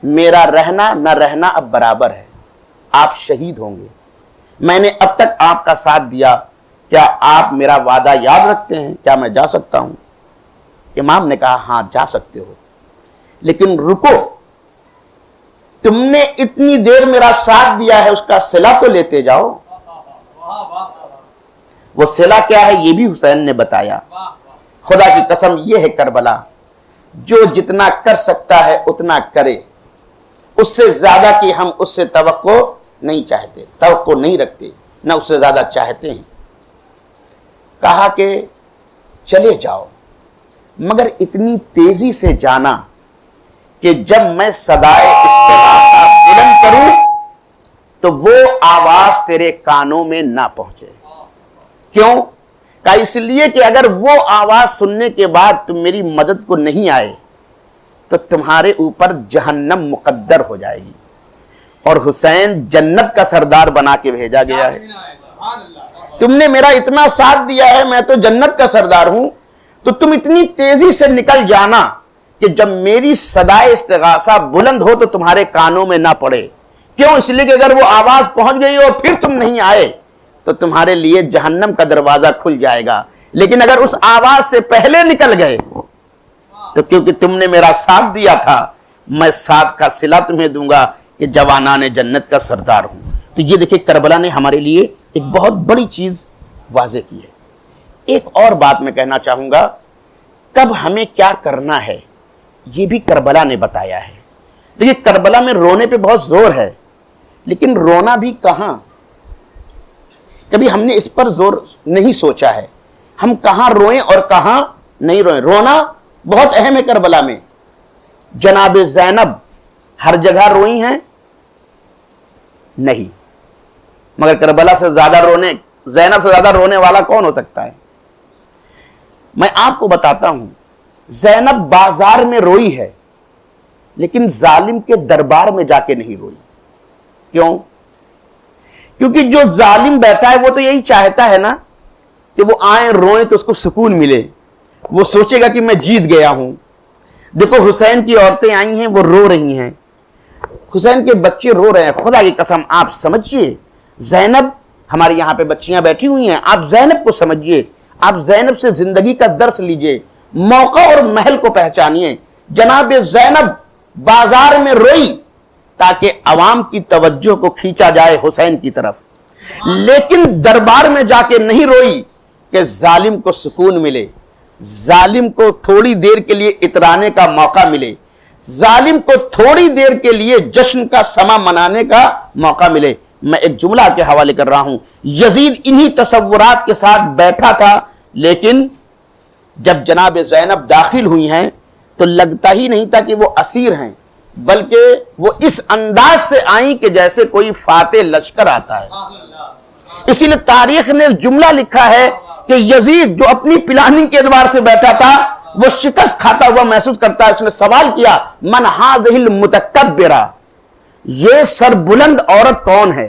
میرا رہنا نہ رہنا اب برابر ہے، آپ شہید ہوں گے. میں نے اب تک آپ کا ساتھ دیا، کیا آپ میرا وعدہ یاد رکھتے ہیں؟ کیا میں جا سکتا ہوں؟ امام نے کہا ہاں جا سکتے ہو، لیکن رکو، تم نے اتنی دیر میرا ساتھ دیا ہے، اس کا صلہ تو لیتے جاؤ. وہ صلہ کیا ہے یہ بھی حسین نے بتایا. خدا کی قسم یہ ہے کربلا، جو جتنا کر سکتا ہے اتنا کرے، اس سے زیادہ کی ہم اس سے توقع نہیں چاہتے، توقع نہیں رکھتے، نہ اس سے زیادہ چاہتے ہیں. کہا کہ چلے جاؤ، مگر اتنی تیزی سے جانا کہ جب میں صدائے استغاثہ بلند کروں تو وہ آواز تیرے کانوں میں نہ پہنچے. کیوں؟ کہ اس لیے کہ اگر وہ آواز سننے کے بعد تم میری مدد کو نہیں آئے تو تمہارے اوپر جہنم مقدر ہو جائے گی، اور حسین جنت کا سردار بنا کے بھیجا گیا ہے. تم نے میرا اتنا ساتھ دیا ہے، میں تو جنت کا سردار ہوں، تو تم اتنی تیزی سے نکل جانا کہ جب میری صدائے استغاثہ بلند ہو تو تمہارے کانوں میں نہ پڑے. کیوں؟ اس لیے کہ اگر وہ آواز پہنچ گئی اور پھر تم نہیں آئے تو تمہارے لیے جہنم کا دروازہ کھل جائے گا. لیکن اگر اس آواز سے پہلے نکل گئے تو کیونکہ تم نے میرا ساتھ دیا تھا، میں ساتھ کا صلہ تمہیں دوں گا کہ جوانان جنت کا سردار ہوں. تو یہ دیکھیں کربلا نے ہمارے لیے ایک بہت بڑی چیز واضح کی ہے. ایک اور بات میں کہنا چاہوں گا، کب ہمیں کیا کرنا ہے یہ بھی کربلا نے بتایا ہے. دیکھیے کربلا میں رونے پہ بہت زور ہے، لیکن رونا بھی کہاں؟ کبھی ہم نے اس پر زور نہیں سوچا ہے، ہم کہاں روئیں اور کہاں نہیں روئیں. رونا بہت اہم ہے کربلا میں. جناب زینب ہر جگہ روئی ہیں؟ نہیں. مگر کربلا سے زیادہ زینب سے زیادہ رونے والا کون ہو سکتا ہے؟ میں آپ کو بتاتا ہوں زینب بازار میں روئی ہے لیکن ظالم کے دربار میں جا کے نہیں روئی. کیوں؟ کیونکہ جو ظالم بیٹھا ہے وہ تو یہی چاہتا ہے نا کہ وہ آئیں روئیں تو اس کو سکون ملے. وہ سوچے گا کہ میں جیت گیا ہوں. دیکھو حسین کی عورتیں آئی ہیں، وہ رو رہی ہیں، حسین کے بچے رو رہے ہیں. خدا کی قسم آپ سمجھیے، زینب ہمارے یہاں پہ بچیاں بیٹھی ہوئی ہیں، آپ زینب کو سمجھیے، آپ زینب سے زندگی کا درس لیجئے، موقع اور محل کو پہچانیے. جناب زینب بازار میں روئی تاکہ عوام کی توجہ کو کھینچا جائے حسین کی طرف، لیکن دربار میں جا کے نہیں روئی کہ ظالم کو سکون ملے، ظالم کو تھوڑی دیر کے لیے اترانے کا موقع ملے، ظالم کو تھوڑی دیر کے لیے جشن کا سما منانے کا موقع ملے. میں ایک جملہ کے حوالے کر رہا ہوں. یزید انہی تصورات کے ساتھ بیٹھا تھا، لیکن جب جناب زینب داخل ہوئی ہیں تو لگتا ہی نہیں تھا کہ وہ اسیر ہیں، بلکہ وہ اس انداز سے آئیں کہ جیسے کوئی فاتح لشکر آتا ہے. اسی لیے تاریخ نے جملہ لکھا ہے کہ یزید جو اپنی پلاننگ کے اعتبار سے بیٹھا تھا وہ شکست کھاتا ہوا محسوس کرتا ہے. اس نے سوال کیا من ہذہ المتکبرہ، یہ سر بلند عورت کون ہے؟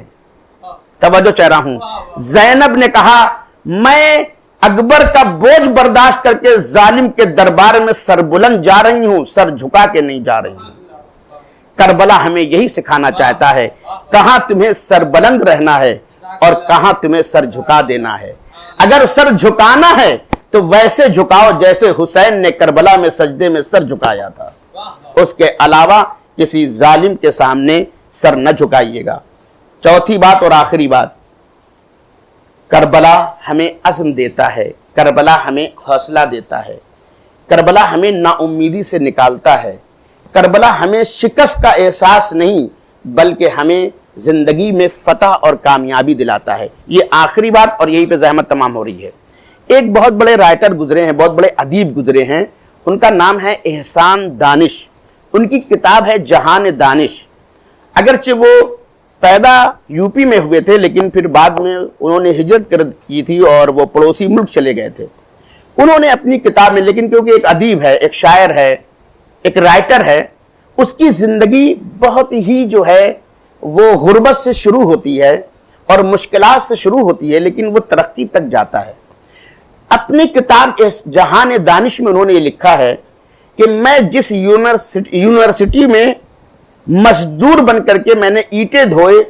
توجہ چاہ رہا ہوں. زینب نے کہا میں اکبر کا بوجھ برداشت کر کے ظالم کے دربار میں سر بلند جا رہی ہوں، سر جھکا کے نہیں جا رہی ہوں. کربلا ہمیں یہی سکھانا چاہتا ہے، کہاں تمہیں سر بلند رہنا ہے اور کہاں تمہیں سر جھکا دینا ہے. اگر سر جھکانا ہے تو ویسے جھکاؤ جیسے حسین نے کربلا میں سجدے میں سر جھکایا تھا. اس کے علاوہ کسی ظالم کے سامنے سر نہ جھکائیے گا. چوتھی بات اور آخری بات، کربلا ہمیں عزم دیتا ہے، کربلا ہمیں حوصلہ دیتا ہے، کربلا ہمیں نا امیدی سے نکالتا ہے. کربلا ہمیں شکست کا احساس نہیں بلکہ ہمیں زندگی میں فتح اور کامیابی دلاتا ہے. یہ آخری بات اور یہی پہ زحمت تمام ہو رہی ہے. ایک بہت بڑے رائٹر گزرے ہیں، بہت بڑے ادیب گزرے ہیں، ان کا نام ہے احسان دانش. ان کی کتاب ہے جہان دانش. اگرچہ وہ پیدا یو پی میں ہوئے تھے لیکن پھر بعد میں انہوں نے ہجرت کی تھی اور وہ پڑوسی ملک چلے گئے تھے. انہوں نے اپنی کتاب میں، لیکن کیونکہ ایک ادیب ہے، ایک شاعر ہے، ایک رائٹر ہے، اس کی زندگی بہت ہی جو ہے وہ غربت سے شروع ہوتی ہے اور مشکلات سے شروع ہوتی ہے لیکن وہ ترقی تک جاتا ہے. اپنی کتاب جہان دانش میں انہوں نے یہ لکھا ہے کہ میں جس یونیورسٹی میں مزدور بن کر کے میں نے اینٹیں دھوئے،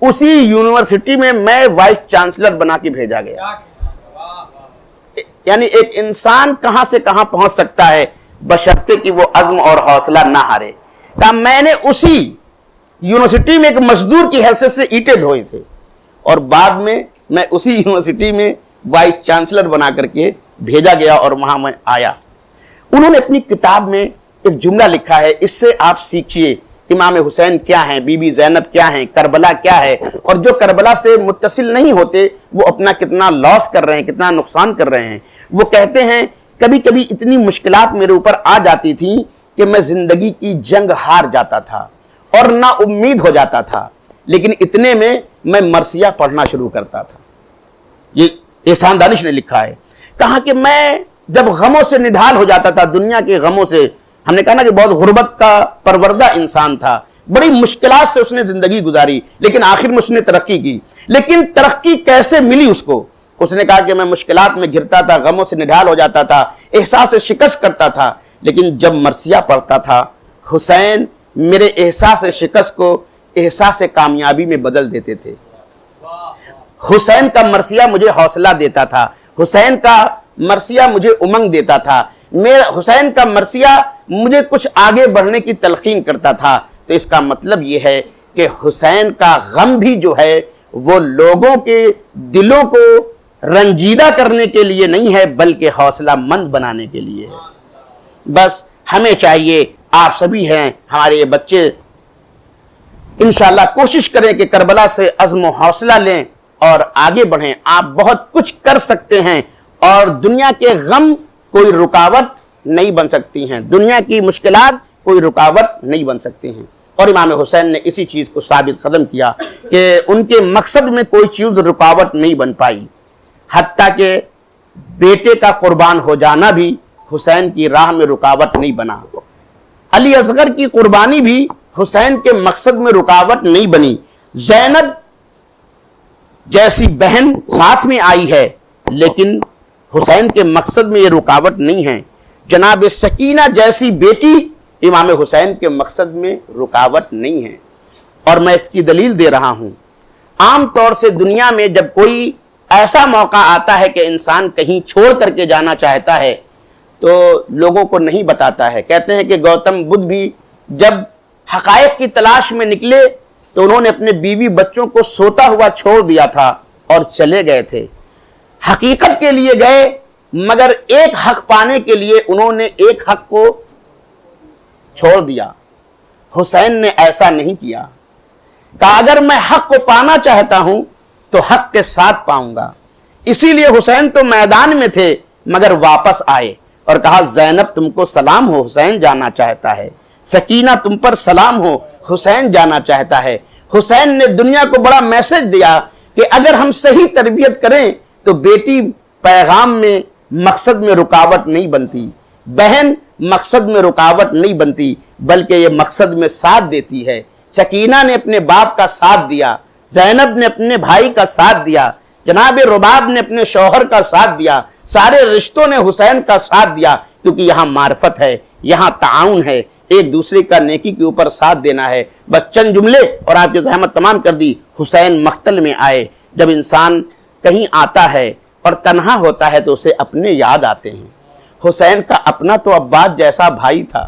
اسی یونیورسٹی میں میں وائس چانسلر بنا کے بھیجا گیا. یعنی ایک انسان کہاں سے کہاں پہنچ سکتا ہے بشرطے کہ وہ عزم اور حوصلہ نہ ہارے. کہا میں نے اسی یونیورسٹی میں ایک مزدور کی حیثیت سے اینٹیں دھوئے تھے اور بعد میں میں اسی یونیورسٹی میں وائس چانسلر بنا کر کے بھیجا گیا اور وہاں میں آیا. انہوں نے اپنی کتاب میں ایک جملہ لکھا ہے، اس سے آپ سیکھیے امام حسین کیا ہیں، بی بی زینب کیا ہیں، کربلا کیا ہے، اور جو کربلا سے متصل نہیں ہوتے وہ اپنا کتنا لاس کر رہے ہیں، کتنا نقصان کر رہے ہیں. وہ کہتے ہیں کبھی کبھی اتنی مشکلات میرے اوپر آ جاتی تھیں کہ میں زندگی کی جنگ ہار جاتا تھا اور نا امید ہو جاتا تھا، لیکن اتنے میں مرثیہ پڑھنا شروع کرتا تھا. یہ احسان دانش نے لکھا ہے. کہا کہ میں جب غموں سے نڈھال ہو جاتا تھا، دنیا کے غموں سے، ہم نے کہا نا کہ بہت غربت کا پروردہ انسان تھا، بڑی مشکلات سے اس نے زندگی گزاری لیکن آخر میں اس نے ترقی کی. لیکن ترقی کیسے ملی اس کو؟ اس نے کہا کہ میں مشکلات میں گرتا تھا، غموں سے نڈھال ہو جاتا تھا، احساس شکست کرتا تھا، لیکن جب مرثیہ پڑھتا تھا حسین میرے احساس شکست کو احساس کامیابی میں بدل دیتے تھے. حسین کا مرثیہ مجھے حوصلہ دیتا تھا، حسین کا مرثیہ مجھے امنگ دیتا تھا، حسین کا مرثیہ مجھے کچھ آگے بڑھنے کی تلقین کرتا تھا. تو اس کا مطلب یہ ہے کہ حسین کا غم بھی جو ہے وہ لوگوں کے دلوں کو رنجیدہ کرنے کے لیے نہیں ہے بلکہ حوصلہ مند بنانے کے لیے ہے. بس ہمیں چاہیے، آپ سبھی ہیں ہمارے یہ بچے، انشاءاللہ کوشش کریں کہ کربلا سے عزم و حوصلہ لیں اور آگے بڑھیں. آپ بہت کچھ کر سکتے ہیں اور دنیا کے غم کوئی رکاوٹ نہیں بن سکتی ہیں، دنیا کی مشکلات کوئی رکاوٹ نہیں بن سکتی ہیں. اور امام حسین نے اسی چیز کو ثابت قدم کیا کہ ان کے مقصد میں کوئی چیز رکاوٹ نہیں بن پائی، حتیٰ کہ بیٹے کا قربان ہو جانا بھی حسین کی راہ میں رکاوٹ نہیں بنا. علی اصغر کی قربانی بھی حسین کے مقصد میں رکاوٹ نہیں بنی. زینب جیسی بہن ساتھ میں آئی ہے لیکن حسین کے مقصد میں یہ رکاوٹ نہیں ہے. جناب سکینہ جیسی بیٹی امام حسین کے مقصد میں رکاوٹ نہیں ہے. اور میں اس کی دلیل دے رہا ہوں. عام طور سے دنیا میں جب کوئی ایسا موقع آتا ہے کہ انسان کہیں چھوڑ کر کے جانا چاہتا ہے تو لوگوں کو نہیں بتاتا ہے. کہتے ہیں کہ گوتم بدھ بھی جب حقائق کی تلاش میں نکلے تو انہوں نے اپنے بیوی بچوں کو سوتا ہوا چھوڑ دیا تھا اور چلے گئے تھے. حقیقت کے لیے گئے مگر ایک حق پانے کے لیے انہوں نے ایک حق کو چھوڑ دیا. حسین نے ایسا نہیں کیا. کہا اگر میں حق کو پانا چاہتا ہوں تو حق کے ساتھ پاؤں گا. اسی لیے حسین تو میدان میں تھے مگر واپس آئے اور کہا زینب تم کو سلام ہو، حسین جانا چاہتا ہے. سکینہ تم پر سلام ہو، حسین جانا چاہتا ہے. حسین نے دنیا کو بڑا میسج دیا کہ اگر ہم صحیح تربیت کریں تو بیٹی پیغام میں مقصد میں رکاوٹ نہیں بنتی، بہن مقصد میں رکاوٹ نہیں بنتی بلکہ یہ مقصد میں ساتھ دیتی ہے. سکینہ نے اپنے باپ کا ساتھ دیا، زینب نے اپنے بھائی کا ساتھ دیا، جناب رباب نے اپنے شوہر کا ساتھ دیا، سارے رشتوں نے حسین کا ساتھ دیا کیونکہ یہاں معرفت ہے، یہاں تعاون ہے، ایک دوسرے کا نیکی کے اوپر ساتھ دینا ہے. بس چند جملے اور آپ کی زحمت تمام کر دی. حسین مقتل میں آئے. جب انسان کہیں آتا ہے اور تنہا ہوتا ہے تو اسے اپنے یاد آتے ہیں. حسین کا اپنا تو عباس جیسا بھائی تھا.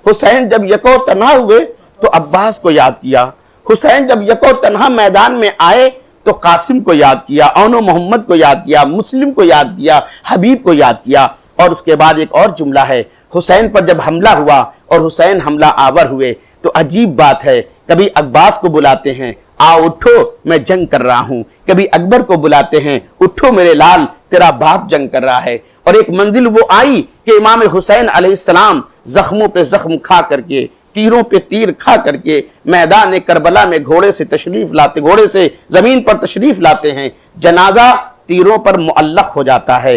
حسین جب یکو تنہا ہوئے تو عباس کو یاد کیا. حسین جب یکو تنہا میدان میں آئے تو قاسم کو یاد کیا، اون و محمد کو یاد کیا، مسلم کو یاد کیا، حبیب کو یاد کیا. اور اس کے بعد ایک اور جملہ ہے، حسین پر جب حملہ ہوا اور حسین حملہ آور ہوئے تو عجیب بات ہے، کبھی عباس کو بلاتے ہیں آؤ اٹھو میں جنگ کر رہا ہوں، کبھی اکبر کو بلاتے ہیں اٹھو میرے لال تیرا باپ جنگ کر رہا ہے. اور ایک منزل وہ آئی کہ امام حسین علیہ السلام زخموں پہ زخم کھا کر کے، تیروں پہ تیر کھا کر کے میدان کربلا میں گھوڑے سے زمین پر تشریف لاتے ہیں. جنازہ تیروں پر معلق ہو جاتا ہے،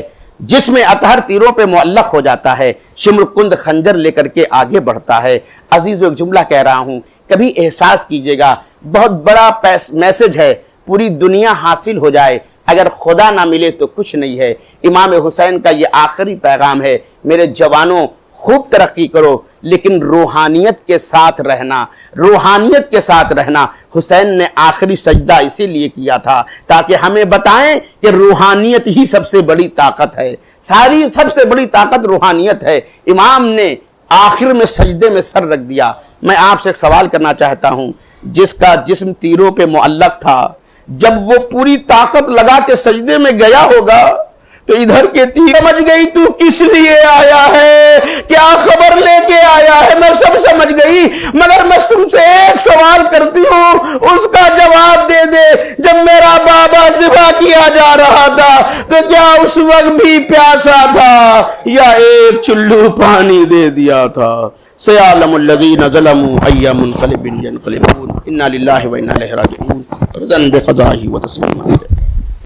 جسم اطہر تیروں پہ معلق ہو جاتا ہے، شمرکند خنجر لے کر کے آگے بڑھتا ہے. عزیزو ایک جملہ کہہ رہا ہوں، کبھی احساس کیجئے گا بہت بڑا میسج ہے، پوری دنیا حاصل ہو جائے اگر خدا نہ ملے تو کچھ نہیں ہے. امام حسین کا یہ آخری پیغام ہے، میرے جوانوں خوب ترقی کرو لیکن روحانیت کے ساتھ رہنا، روحانیت کے ساتھ رہنا. حسین نے آخری سجدہ اسی لیے کیا تھا تاکہ ہمیں بتائیں کہ روحانیت ہی سب سے بڑی طاقت ہے، سب سے بڑی طاقت روحانیت ہے. امام نے آخر میں سجدے میں سر رکھ دیا. میں آپ سے ایک سوال کرنا چاہتا ہوں، جس کا جسم تیروں پہ معلق تھا جب وہ پوری طاقت لگا کے سجدے میں گیا ہوگا تو ادھر کے تیر سمجھ گئی تو کس لیے آیا ہے، کیا خبر لے کے آیا ہے، میں سب سمجھ گئی مگر میں تم سے ایک سوال کرتی ہوں اس کا جواب دے دے. جب میرا بابا ذبح کیا جا رہا تھا تو کیا اس وقت بھی پیاسا تھا یا ایک چلو پانی دے دیا تھا؟ سيعلم الذين ظلموا أي منقلب ينقلبون. إنا لله وإنا إليه راجعون. رضا بقضائه وتسليما.